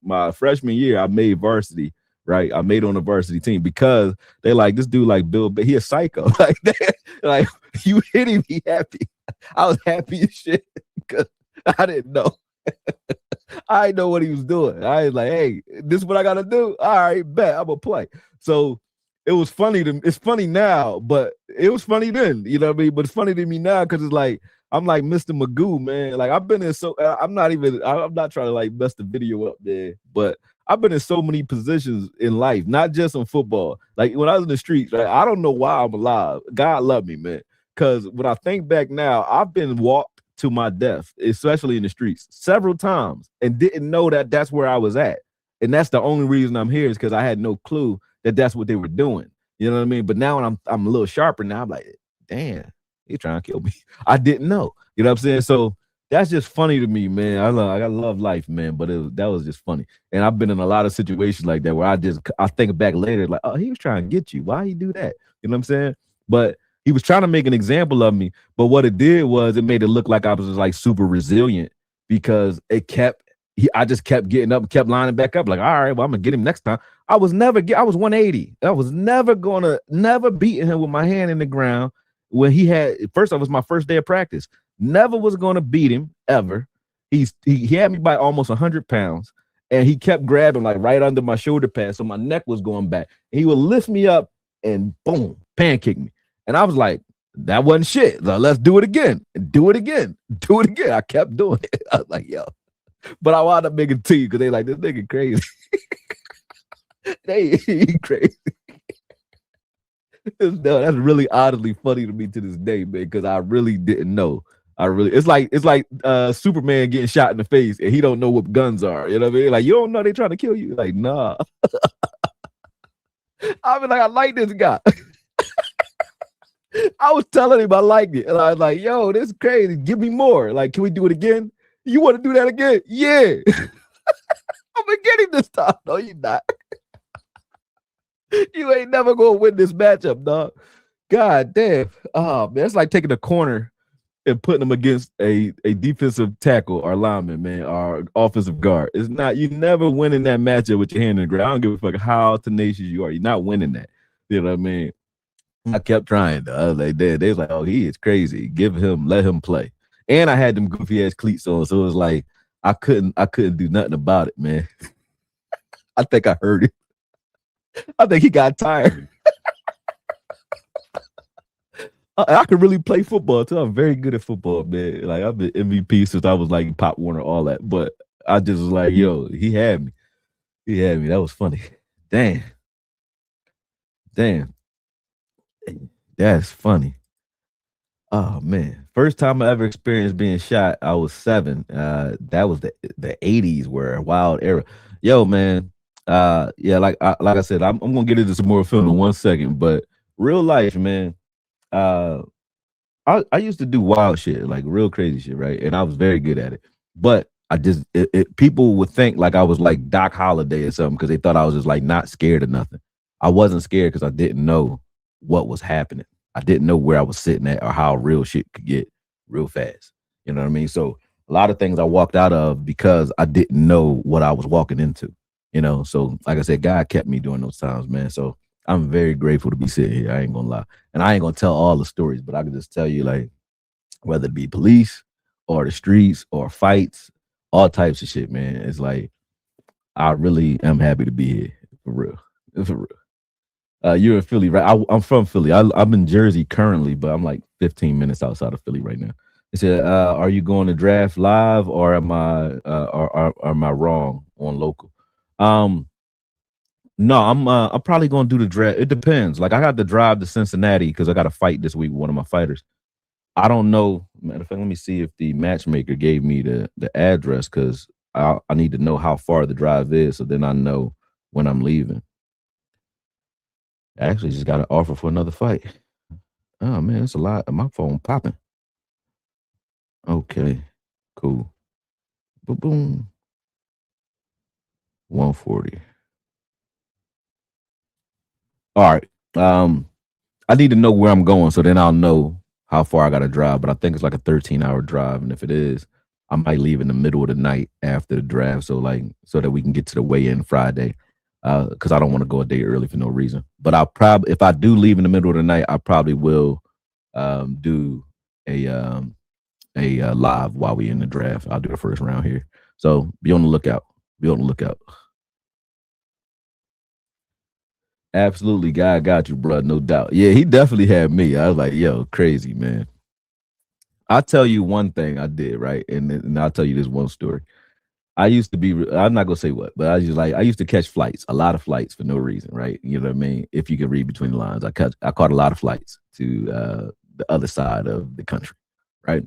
my freshman year, I made varsity. Right, I made on the varsity team because they like this dude like Bill, but he a psycho. Like you hit him, he happy. I was happy as shit because I didn't know. I didn't know what he was doing. I was like, hey, this is what I gotta do. All right, bet I'm gonna play. So it was funny it's funny now, but it was funny then, you know what I mean? But it's funny to me now because it's like I'm like Mr. Magoo, man. Like I've been in I'm not trying to like mess the video up there, but I've been in so many positions in life, not just in football. Like when I was in the streets, right, I don't know why I'm alive. God love me, man. Because when I think back now, I've been walked to my death, especially in the streets, several times, and didn't know that that's where I was at. And that's the only reason I'm here is because I had no clue that that's what they were doing. You know what I mean? But now when I'm a little sharper now, I'm like, damn, he's trying to kill me. I didn't know. You know what I'm saying? So that's just funny to me, man. I love life, man. But that was just funny. And I've been in a lot of situations like that where I think back later, like, oh, he was trying to get you. Why he do that? You know what I'm saying? But he was trying to make an example of me. But what it did was it made it look like I was just like super resilient because I just kept getting up, kept lining back up. Like, all right, well, I'm gonna get him next time. I was 180. I was never beating him with my hand in the ground when he had. First off, it was my first day of practice. Never was going to beat him ever. He had me by almost 100 pounds, and he kept grabbing like right under my shoulder pad, so my neck was going back. And he would lift me up and boom, pancake me. And I was like, that wasn't shit. So let's do it again. Do it again. Do it again. I kept doing it. I was like, yo. But I wound up making team because they like, this nigga crazy. He crazy. No, that's really oddly funny to me to this day, man, because I really didn't know. It's like Superman getting shot in the face and he don't know what guns are. You know what I mean? Like, you don't know they trying to kill you. Like, nah. I mean, like, I like this guy. I was telling him I liked it. And I was like, yo, this is crazy. Give me more. Like, can we do it again? You want to do that again? Yeah. I'm gonna get him this time. No, you're not. You ain't never gonna win this matchup, dog. God damn. Oh, man, it's like taking a corner and putting them against a defensive tackle or lineman, man, or offensive guard. It's not, you never winning that matchup with your hand in the ground. I don't give a fuck how tenacious you are. You're not winning that. You know what I mean? I kept trying, though. I was like, they was like, oh, he is crazy. Let him play. And I had them goofy ass cleats on, so it was like I couldn't do nothing about it, man. I think I heard it. I think he got tired. I could really play football too. I'm very good at football, man. Like I've been MVP since I was like Pop Warner, all that. But I just was like, yo, he had me. He had me. That was funny. Damn. That's funny. Oh man. First time I ever experienced being shot, I was 7. That was the 80s were a wild era. Yo, man. Yeah, like I said, I'm gonna get into some more film in 1 second, but real life, man. I used to do wild shit, like real crazy shit, right? And I was very good at it. But people would think like I was like Doc Holliday or something because they thought I was just like not scared of nothing. I wasn't scared because I didn't know what was happening. I didn't know where I was sitting at or how real shit could get real fast. You know what I mean? So a lot of things I walked out of because I didn't know what I was walking into. You know, so like I said, God kept me during those times, man. So I'm very grateful to be sitting here. I ain't gonna lie. And I ain't gonna tell all the stories, but I can just tell you, like, whether it be police or the streets or fights, all types of shit, man. It's like I really am happy to be here. For real. For real. You're in Philly, right? I'm from Philly. I'm in Jersey currently, but I'm like 15 minutes outside of Philly right now. They said, "Are you going to draft live, or am I am I wrong on local?" No, I'm probably gonna do the draft. It depends. Like I got to drive to Cincinnati because I got to fight this week with one of my fighters. I don't know. Matter of fact, let me see if the matchmaker gave me the address because I need to know how far the drive is, so then I know when I'm leaving. I actually just got an offer for another fight. Oh man, it's a lot. My phone popping. Okay, cool. Boom, boom. 140. All right. I need to know where I'm going, so then I'll know how far I got to drive. But I think it's like a 13-hour drive, and if it is, I might leave in the middle of the night after the draft, so that we can get to the weigh-in Friday. Because I don't want to go a day early for no reason. But I'll probably, if I do leave in the middle of the night, I probably will do a live while we in the draft. I'll do the first round here. So be on the lookout. Be on the lookout. Absolutely, God got you, bro. No doubt. Yeah, he definitely had me. I was like, yo, crazy, man. I'll tell you one thing I did, right? And I'll tell you this one story. I used to be, I'm not gonna say what, but I used to catch flights, a lot of flights for no reason, right? You know what I mean? If you can read between the lines, I caught a lot of flights to the other side of the country, right?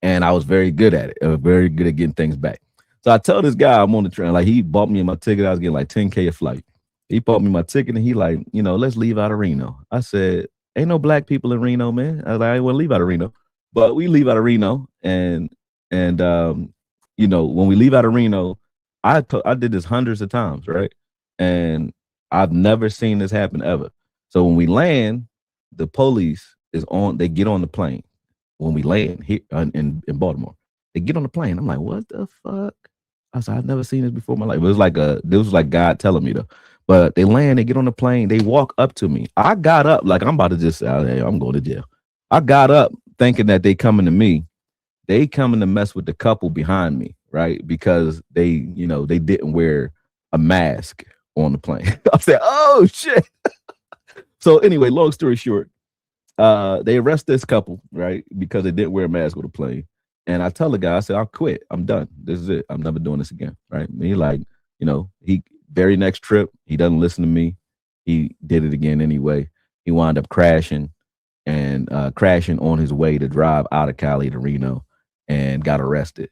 And I was very good at it. I was very good at getting things back. So I tell this guy I'm on the train, like he bought me my ticket. I was getting like $10K a flight. He bought me my ticket and he like, let's leave out of Reno. I said, ain't no black people in Reno, man. I was like, I ain't want to leave out of Reno. But we leave out of Reno and when we leave out of Reno, I did this hundreds of times, right? And I've never seen this happen ever. So when we land, the police they get on the plane. When we land here in Baltimore, they get on the plane. I'm like, what the fuck? I said, I've never seen this before in my life. This was like God telling me though. But they land, they get on the plane, they walk up to me. I got up like I'm about to just say, hey, I'm going to jail. I got up thinking that they coming to me. They coming to mess with the couple behind me, right? Because they didn't wear a mask on the plane. I said, oh shit. So anyway, long story short, they arrest this couple, right? Because they didn't wear a mask on the plane. And I tell the guy, I said, I'll quit. I'm done. This is it. I'm never doing this again, right? And he like, he very next trip, he doesn't listen to me. He did it again anyway. He wound up crashing on his way to drive out of Cali to Reno and got arrested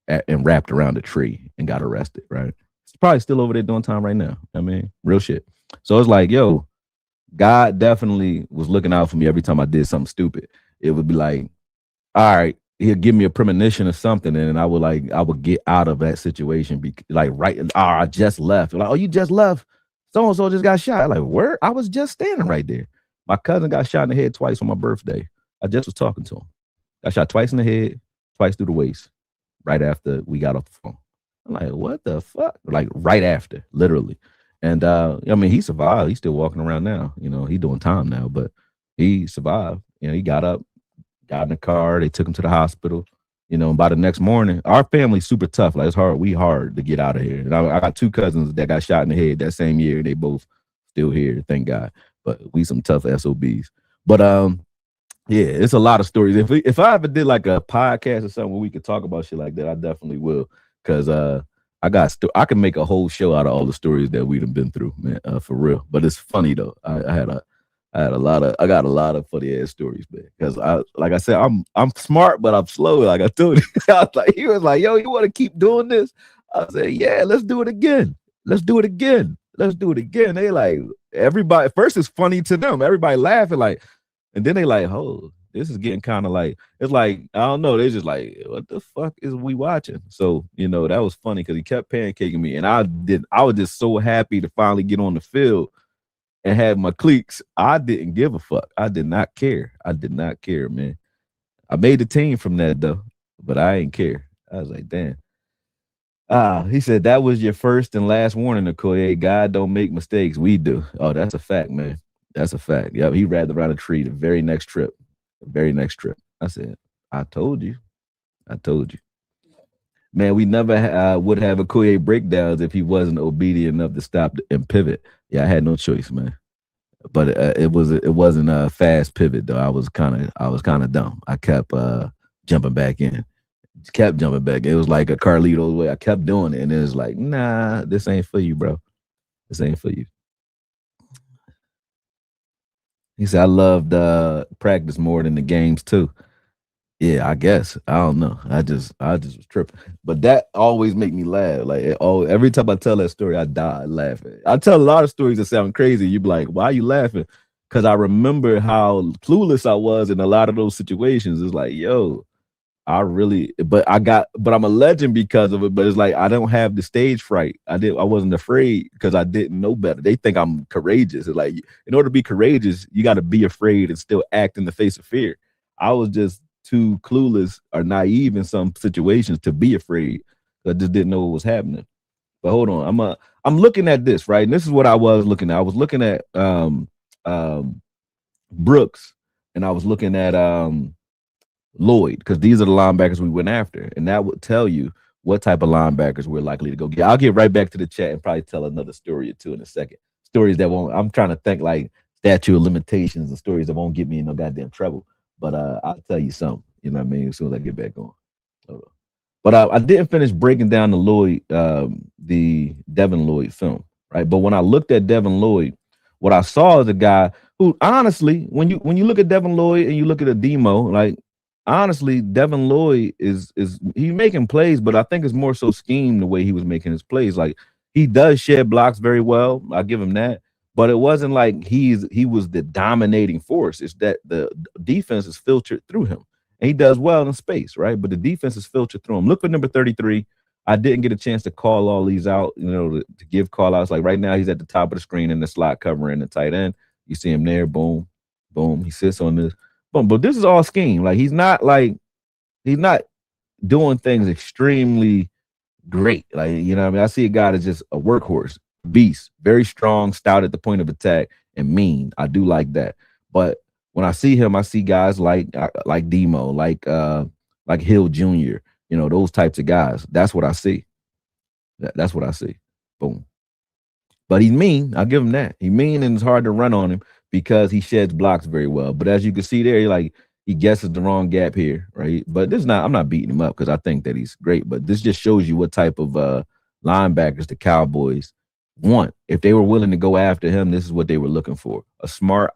and wrapped around a tree and got arrested, right? He's probably still over there doing time right now. I mean, real shit. So it's like, yo, God definitely was looking out for me every time I did something stupid. It would be like, all right, he'll give me a premonition or something, and I would get out of that situation. I just left. Like, oh, you just left? So-and-so just got shot. Like, where? I was just standing right there. My cousin got shot in the head twice on my birthday. I just was talking to him. Got shot twice in the head, twice through the waist, right after we got off the phone. I'm like, what the fuck? Like, right after, literally. And, he survived. He's still walking around now. He's doing time now, but he survived. He got up, got in the car. They took him to the hospital. And by the next morning, our family's super tough. Like, it's hard. We hard to get out of here. And I got two cousins that got shot in the head that same year. They both still here, thank God. But we some tough SOBs. But yeah, it's a lot of stories. If I ever did like a podcast or something where we could talk about shit like that, I definitely will. Because I can make a whole show out of all the stories that we've been through, man, for real. But it's funny though. I got a lot of funny ass stories, man. Because like I said, I'm smart, but I'm slow. Like I told you, he was like, yo, you want to keep doing this? I said, yeah, let's do it again. Let's do it again. They like, everybody, first it's funny to them. Everybody laughing like, and then they like, oh, This is getting kind of like, it's like, I don't know. They're just like, what the fuck is we watching? So, that was funny because he kept pancaking me. And I was just so happy to finally get on the field and have my cleats. I didn't give a fuck. I did not care. I did not care, man. I made the team from that though, but I ain't care. I was like, damn. He said that was your first and last warning, Okoye. God don't make mistakes. We do. Oh, that's a fact, man. That's a fact. Yeah, he rather around a tree the very next trip. The very next trip. I said, I told you. I told you. Man, we never would have Okoye breakdowns if he wasn't obedient enough to stop and pivot. Yeah, I had no choice, man. But it wasn't a fast pivot though. I was kind of dumb. I kept jumping back in. Kept jumping back. It was like a Carlito's way. I kept doing it, and it was like, nah, this ain't for you, bro. This ain't for you. He said, I loved practice more than the games too. Yeah, I guess. I don't know. I just was tripping. But that always make me laugh. Like every time I tell that story, I die laughing. I tell a lot of stories that sound crazy. You be like, why are you laughing? Because I remember how clueless I was in a lot of those situations. It's like, yo, but I'm a legend because of it. But it's like I don't have the stage fright. I wasn't afraid because I didn't know better. They think I'm courageous. It's like, in order to be courageous, you got to be afraid and still act in the face of fear. I was just too clueless or naive in some situations to be afraid. I just didn't know what was happening. But hold on, I'm looking at this, right? And this is what I was looking at. I was looking at Brooks, and I was looking at Lloyd, because these are the linebackers we went after, and that would tell you what type of linebackers we're likely to go get. I'll get right back to the chat and probably tell another story or two in a second. Stories that won't. I'm trying to think like statute of limitations and stories that won't get me in no goddamn trouble. But I'll tell you something, you know what I mean, as soon as I get back on. But I didn't finish breaking down the Devin Lloyd film, right? But when I looked at Devin Lloyd, what I saw is a guy who, honestly, when you look at Devin Lloyd and you look at a demo, like, honestly, Devin Lloyd is he's making plays, but I think it's more so scheme the way he was making his plays. Like, he does shed blocks very well. I give him that. But it wasn't like he was the dominating force. It's that the defense is filtered through him. And he does well in space, right? But the defense is filtered through him. Look for number 33. I didn't get a chance to call all these out, to give call outs. Like right now, he's at the top of the screen in the slot covering the tight end. You see him there, boom, boom. He sits on this, boom. But this is all scheme. Like he's not doing things extremely great. Like, what I mean? I see a guy that's just a workhorse. Beast, very strong, stout at the point of attack, and mean. I do like that. But when I see him, I see guys like Demo, like Hill Jr., those types of guys. That's what I see. That's what I see. Boom. But he's mean. I'll give him that. He's mean, and it's hard to run on him because he sheds blocks very well. But as you can see there, he guesses the wrong gap here, right? But I'm not beating him up because I think that he's great. But this just shows you what type of linebackers the Cowboys want. If they were willing to go after him, this is what they were looking for: a smart,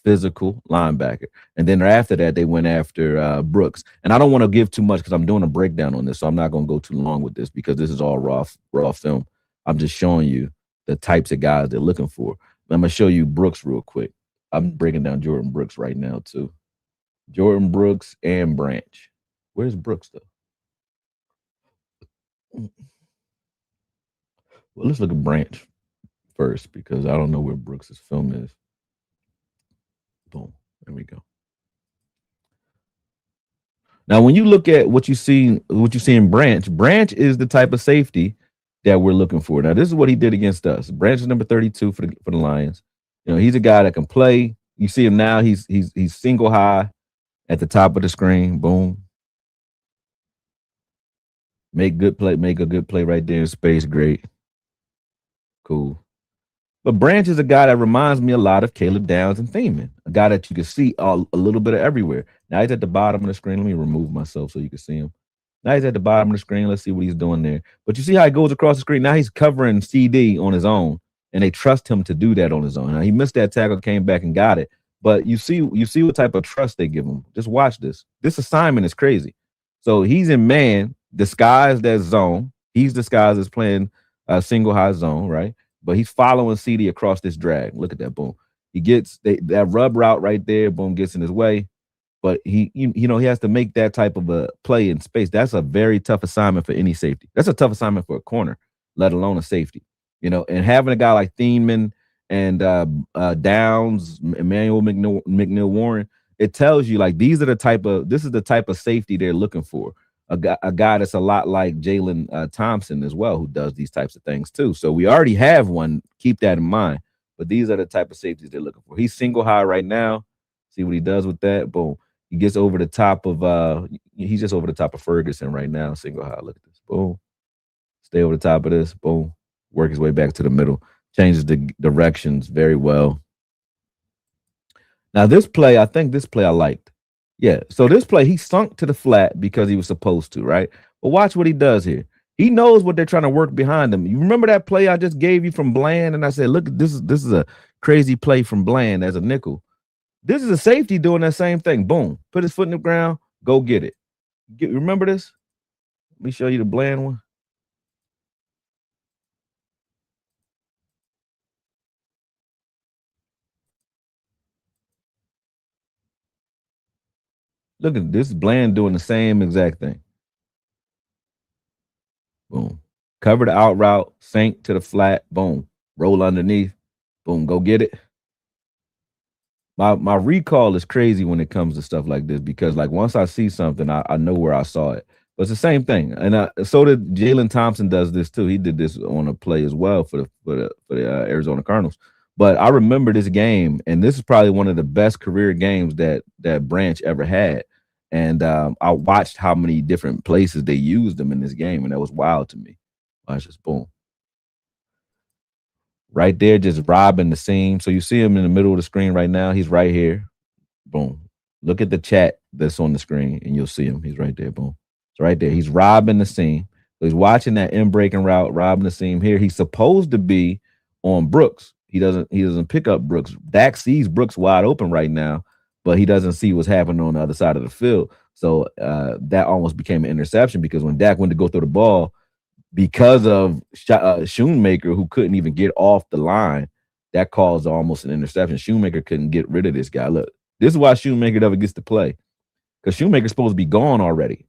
physical linebacker. And then after that, they went after Brooks. And I don't want to give too much because I'm doing a breakdown on this, so I'm not going to go too long with this because this is all raw film. I'm just showing you the types of guys they're looking for. I'm going to show you Brooks real quick. I'm breaking down Jordan Brooks right now too. Jordan Brooks and Branch. Where's Brooks though? Well, let's look at Branch first because I don't know where Brooks's film is. Boom. There we go. Now, when you look at what you see in Branch is the type of safety that we're looking for. Now, this is what he did against us. Branch is number 32 for the Lions. He's a guy that can play. You see him now. He's single high at the top of the screen. Boom. Make a good play right there in space. Great. Cool. But Branch is a guy that reminds me a lot of Caleb Downs and Thiemann, a guy that you can see a little bit of everywhere. Now he's at the bottom of the screen. Let me remove myself so you can see him. Now he's at the bottom of the screen. Let's see what he's doing there. But you see how he goes across the screen. Now he's covering CD on his own, and they trust him to do that on his own. Now he missed that tackle, came back and got it. But you see what type of trust they give him. Just watch this. This assignment is crazy. So he's in man, disguised as zone. He's disguised as playing single high zone, right? But he's following CD across this drag. Look at that, boom. He gets that rub route right there, boom, gets in his way. but he has to make that type of a play in space. That's a very tough assignment for any safety. That's a tough assignment for a corner, let alone a safety. And having a guy like Thiemann and Downs, Emmanuel McNeil Warren, it tells you like this is the type of safety they're looking for. A guy that's a lot like Jalen Thompson as well, who does these types of things too. So we already have one. Keep that in mind. But these are the type of safeties they're looking for. He's single high right now. See what he does with that. Boom. He gets over the top of he's just over the top of Ferguson right now. Single high. Look at this. Boom. Stay over the top of this. Boom. Work his way back to the middle. Changes the directions very well. Now this play, I think this play I liked. Yeah. So this play, he sunk to the flat because he was supposed to, right? But watch what he does here. He knows what they're trying to work behind him. You remember that play I just gave you from Bland? And I said, look, this is a crazy play from Bland as a nickel. This is a safety doing that same thing. Boom. Put his foot in the ground. Go get it. Remember this? Let me show you the Bland one. Look at this. Bland doing the same exact thing. Boom. Cover the out route. Sink to the flat. Boom. Roll underneath. Boom. Go get it. My recall is crazy when it comes to stuff like this because like once I see something, I know where I saw it. But it's the same thing. And so did Jalen Thompson does this too. He did this on a play as well for the Arizona Cardinals. But I remember this game, and this is probably one of the best career games that Branch ever had. And I watched how many different places they used him in this game, and that was wild to me. Watch this, boom. Right there, just robbing the seam. So you see him in the middle of the screen right now. He's right here. Boom. Look at the chat that's on the screen, and you'll see him. He's right there. Boom. It's right there. He's robbing the seam. So he's watching that in breaking route, robbing the seam here. He's supposed to be on Brooks. He doesn't pick up Brooks. Dak sees Brooks wide open right now, but he doesn't see what's happening on the other side of the field. So that almost became an interception because when Dak went to go throw the ball, because of Schoonmaker, who couldn't even get off the line, that caused almost an interception. Schoonmaker couldn't get rid of this guy. Look, this is why Schoonmaker never gets to play, because Schoonmaker's supposed to be gone already.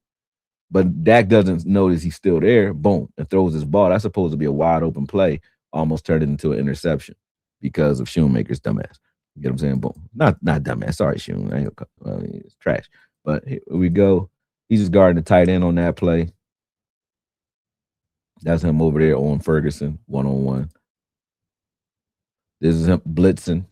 But Dak doesn't notice he's still there. Boom, and throws his ball. That's supposed to be a wide open play. Almost turned it into an interception because of Schoonmaker's dumbass. You get what I'm saying? Boom. Not dumbass. Sorry, Schoon. It's trash. But here we go. He's just guarding the tight end on that play. That's him over there on Ferguson, one-on-one. This is him blitzing.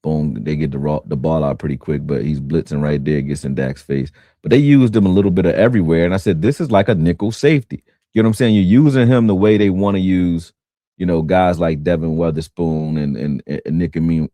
Boom, they get the ball out pretty quick, but he's blitzing right there, gets in Dak's face. But they used him a little bit of everywhere, and I said, this is like a nickel safety. You know what I'm saying? You're using him the way they want to use, guys like Devin Witherspoon and Nick and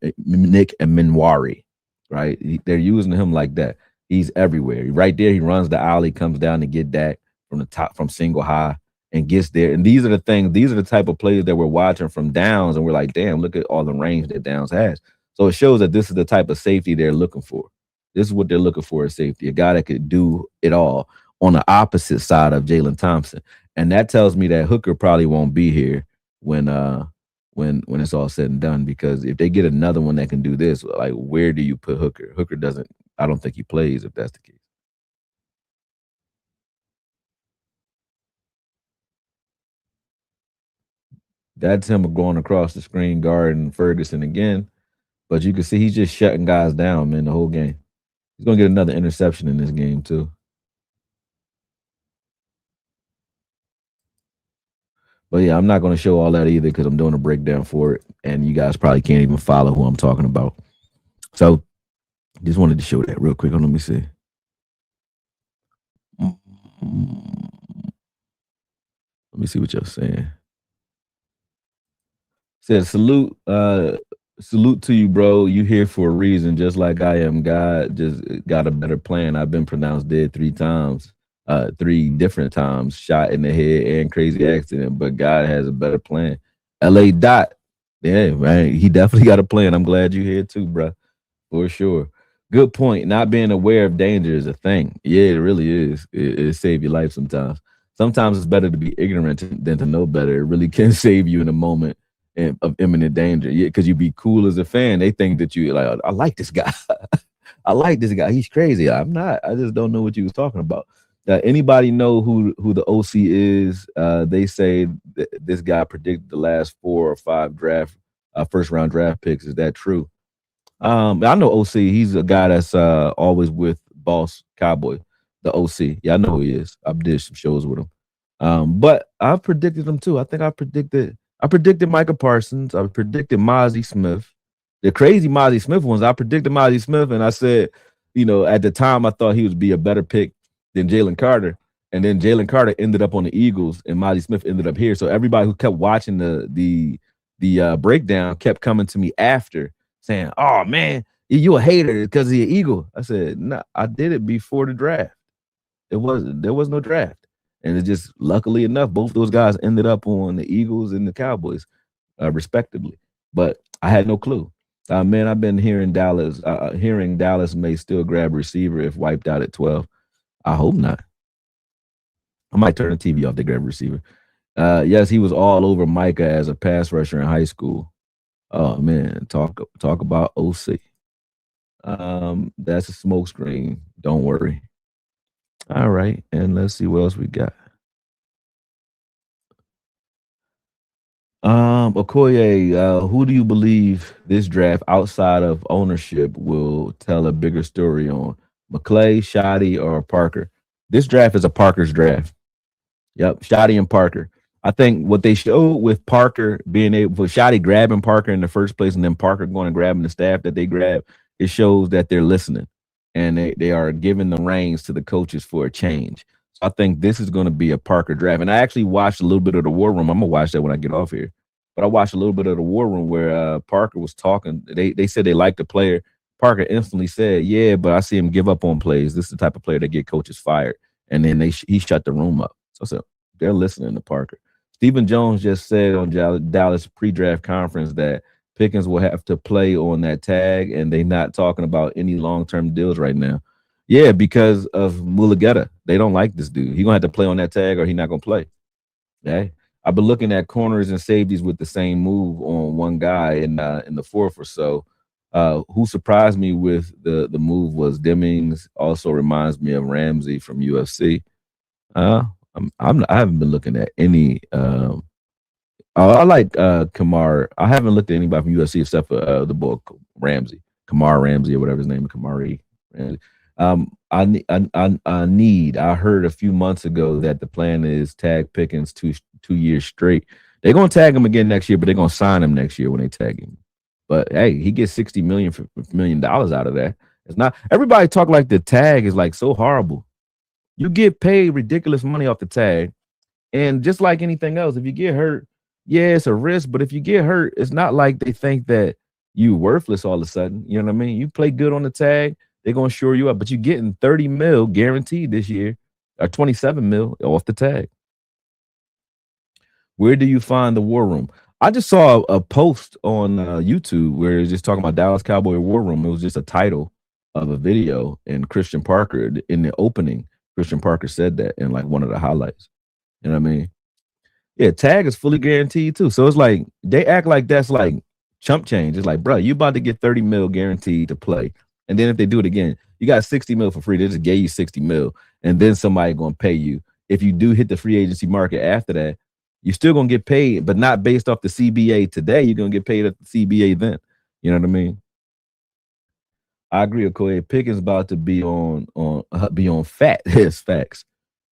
Minwari, right? They're using him like that. He's everywhere. Right there, he runs the alley, comes down to get Dak from the top, from single high, and gets there. And these are the type of plays that we're watching from Downs, and we're like, damn, look at all the range that Downs has. So it shows that this is the type of safety they're looking for. This is what they're looking for as safety, a guy that could do it all on the opposite side of Jalen Thompson. And that tells me that Hooker probably won't be here when it's all said and done, because if they get another one that can do this, like, where do you put Hooker? Hooker I don't think he plays if that's the case. That's him going across the screen, guarding Ferguson again. But you can see he's just shutting guys down, man, the whole game. He's going to get another interception in this game, too. But, yeah, I'm not going to show all that either because I'm doing a breakdown for it, and you guys probably can't even follow who I'm talking about. So just wanted to show that real quick. Let me see. Let me see what you're saying. Said, salute to you, bro. You here for a reason, just like I am. God just got a better plan. I've been pronounced dead 3 times, 3 different times, shot in the head and crazy accident, but God has a better plan. LA Dot. Yeah, right. He definitely got a plan. I'm glad you're here too, bro. For sure. Good point. Not being aware of danger is a thing. Yeah, it really is. It saves your life sometimes. Sometimes it's better to be ignorant than to know better. It really can save you in a moment of imminent danger. Yeah, because you be cool as a fan. They think that you like, I like this guy. I like this guy. He's crazy. I'm not. I just don't know what you was talking about. Anybody know who the OC is? They say this guy predicted the last 4 or 5 first round draft picks. Is that true? I know OC. He's a guy that's always with Boss Cowboy, the OC. Yeah, I know who he is. I did some shows with him. But I predicted him too. I think I predicted Micah Parsons. I predicted Mozzie Smith. The crazy Mozzie Smith ones, I predicted Mozzie Smith, and I said, at the time I thought he would be a better pick than Jalen Carter. And then Jalen Carter ended up on the Eagles, and Mozzie Smith ended up here. So everybody who kept watching the breakdown kept coming to me after saying, "Oh man, you a hater because of your Eagle." I said, "No, I did it before the draft. There was no draft." And it just, luckily enough, both those guys ended up on the Eagles and the Cowboys, respectively. But I had no clue. Man, I've been hearing Dallas may still grab receiver if wiped out at 12. I hope not. I might turn the TV off to grab receiver. Yes, he was all over Micah as a pass rusher in high school. Oh man, talk about OC. That's a smoke screen. Don't worry. All right, and let's see what else we got. Okoye, who do you believe this draft outside of ownership will tell a bigger story on? McClay, Shotty, or Parker? This draft is a Parker's draft. Yep, Shotty and Parker. I think what they showed with Parker being able for Shotty grabbing Parker in the first place and then Parker going and grabbing the staff that they grab, it shows that they're listening and they are giving the reins to the coaches for a change. So I think this is going to be a Parker draft. And I actually watched a little bit of the War Room. I'm gonna watch that when I get off here. But I watched a little bit of the War Room where Parker was talking. They said they liked the player. Parker instantly said, "Yeah, but I see him give up on plays. This is the type of player that get coaches fired." And then he shut the room up. So I said, they're listening to Parker. Stephen Jones just said on Dallas pre-draft conference that Pickens will have to play on that tag, and they're not talking about any long-term deals right now. Yeah, because of Mulugeta. They don't like this dude. He's going to have to play on that tag or he's not going to play. Okay? I've been looking at corners and safeties with the same move on one guy in the 4th or so. Who surprised me with the move was Demings. Also reminds me of Ramsey from UFC. I haven't been looking at any. I like Kamar. I haven't looked at anybody from UFC except for the boy Ramsey, Kamar Ramsey or whatever his name is, Kamari Ramsey. I heard a few months ago that the plan is tag Pickens 2 years straight. They're gonna tag him again next year, but they're gonna sign him next year when they tag him. But hey, he gets $60 million out of that. It's not everybody talk like the tag is like so horrible. You get paid ridiculous money off the tag. And just like anything else, if you get hurt, yeah, it's a risk. But if you get hurt, it's not like they think that you worthless all of a sudden. You know what I mean? You play good on the tag, they're going to shore you up. But you're getting 30 mil guaranteed this year, or 27 mil off the tag. Where do you find the War Room? I just saw a post on YouTube where it's just talking about Dallas Cowboy War Room. It was just a title of a video, and Christian Parker in the opening. Christian Parker said that in like one of the highlights. You know what I mean? Yeah, tag is fully guaranteed too. So it's like they act like that's like chump change. It's like, bro, you about to get 30 mil guaranteed to play. And then if they do it again, you got 60 mil for free. They just gave you 60 mil. And then somebody gonna pay you. If you do hit the free agency market after that, you're still gonna get paid, but not based off the CBA today. You're gonna get paid at the CBA then. You know what I mean? I agree with Koye. Pickens about to be on fat. Yes, facts.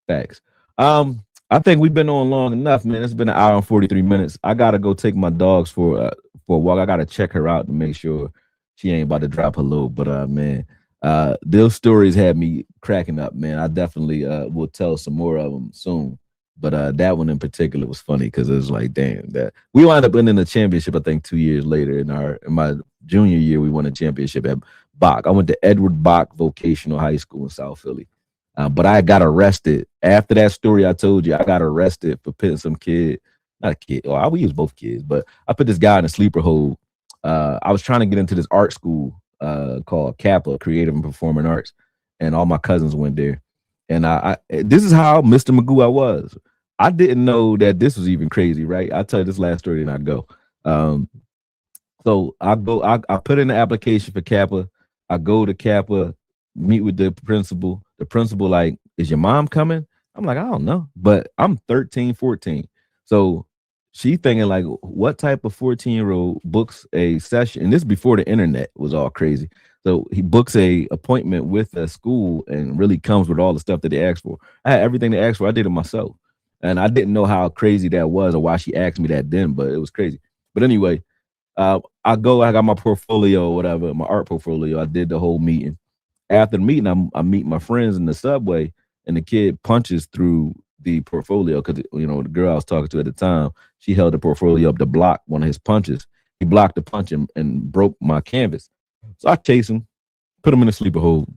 I think we've been on long enough, man. It's been an hour and 43 minutes. I gotta go take my dogs for a walk. I gotta check her out to make sure she ain't about to drop her load. But man, those stories had me cracking up, man. I definitely will tell some more of them soon. But that one in particular was funny because it was like, damn, that we wound up winning the championship. I think 2 years later in my junior year, we won a championship at Bach. I went to Edward Bach Vocational High School in South Philly. But I got arrested. After that story I told you, I got arrested for putting some kid, not a kid, or we use both kids, but I put this guy in a sleeper hold. I was trying to get into this art school called Kappa, Creative and Performing Arts, and all my cousins went there. And this is how Mr. Magoo I was. I didn't know that this was even crazy, right? I'll tell you this last story and I go. So I put in the application for Kappa. I go to Kappa, meet with the principal. The principal like, is your mom coming? I'm like, I don't know. But I'm 13, 14. So she thinking like, what type of 14-year-old books a session? And this is before the internet was all crazy. So he books a appointment with a school and really comes with all the stuff that they asked for. I had everything they asked for. I did it myself. And I didn't know how crazy that was or why she asked me that then, but it was crazy. But anyway, I got my portfolio or whatever, my art portfolio. I did the whole meeting. After the meeting, I meet my friends in the subway, and the kid punches through the portfolio because, you know, the girl I was talking to at the time, she held the portfolio up to block one of his punches. He blocked the punch and broke my canvas. So I chased him, put him in a sleeper hold.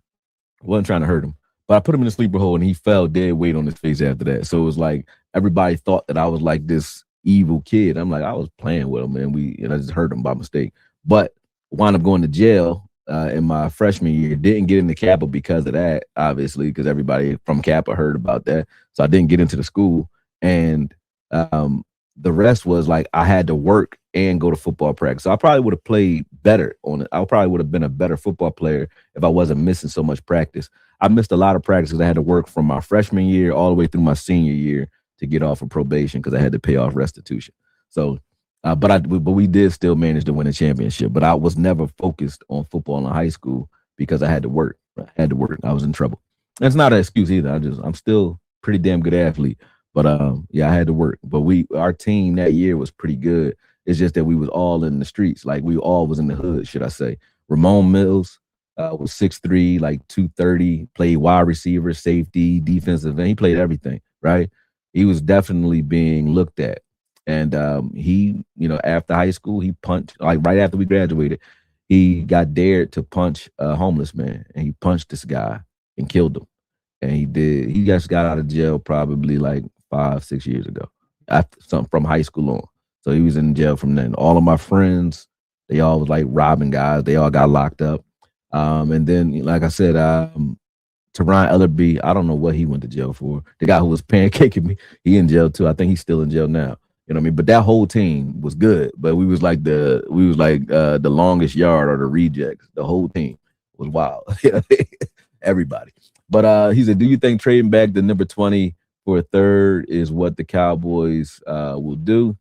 Wasn't trying to hurt him, but I put him in a sleeper hold, and he fell dead weight on his face after that. So it was like everybody thought that I was like this evil kid. I'm like, I was playing with him, and I just hurt him by mistake. But wound up going to jail in my freshman year. Didn't get into Kappa because of that, obviously, because everybody from Kappa heard about that. So I didn't get into the school, and the rest was like I had to work and go to football practice. So I probably would have played better on it. I probably would have been a better football player if I wasn't missing so much practice. I missed a lot of practice because I had to work from my freshman year all the way through my senior year to get off of probation because I had to pay off restitution. So, but we did still manage to win a championship. But I was never focused on football in high school because I had to work. I was in trouble. And it's not an excuse either. I'm still pretty damn good athlete. But yeah, I had to work. But our team that year was pretty good. It's just that we was all in the streets. Like we all was in the hood, should I say. Ramon Mills was 6'3", like 230, played wide receiver, safety, defensive end. He played everything, right? He was definitely being looked at. And he, you know, after high school, he punched, like right after we graduated, he got dared to punch a homeless man. And he punched this guy and killed him. And he just got out of jail probably like 5-6 years ago, after something from high school on. So he was in jail from then. All of my friends, they all was like robbing guys. They all got locked up. And then, like I said, Teron Ellerby, I don't know what he went to jail for. The guy who was pancaking me, he in jail too. I think he's still in jail now. You know what I mean? But that whole team was good. But we was like the longest yard or the rejects. The whole team was wild. Everybody. But he said, do you think trading back the number 20 for a third is what the Cowboys will do?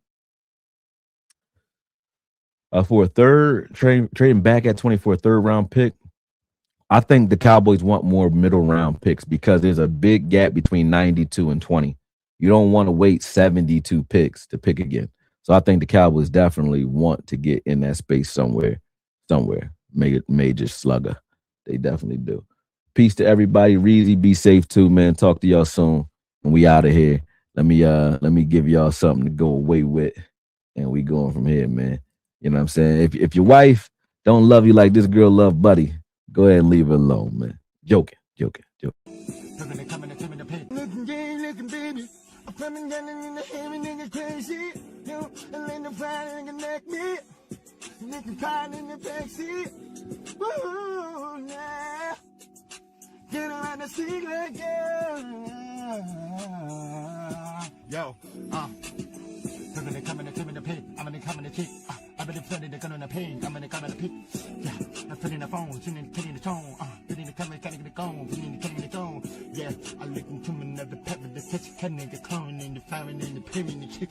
For a third, trading back at 20 for a third round pick, I think the Cowboys want more middle round picks because there's a big gap between 92 and 20. You don't want to wait 72 picks to pick again. So I think the Cowboys definitely want to get in that space somewhere. Major slugger. They definitely do. Peace to everybody. Reezy, be safe too, man. Talk to y'all soon. And we out of here. Let me give y'all something to go away with. And we going from here, man. You know what I'm saying? If your wife don't love you like this girl love Buddy, go ahead and leave her alone, man. Joking. Looking gay, looking baby. I'm coming down in the heavy nigga crazy. Yo, and let the fire nigga neck me. Looking fine in the backseat. Woo, yeah. Get around the secret, girl. Yo, coming to pay. I'm gonna come in the cheek. I've been flooded, they're gonna pay. I'm gonna come in the peak. Yeah, I'm putting the phone, tuning the tone. Putting the color, cutting the gone, putting the tone. Yeah, I look into another pepper, the catch, cutting the clone, and the firing, and the pairing, the chick.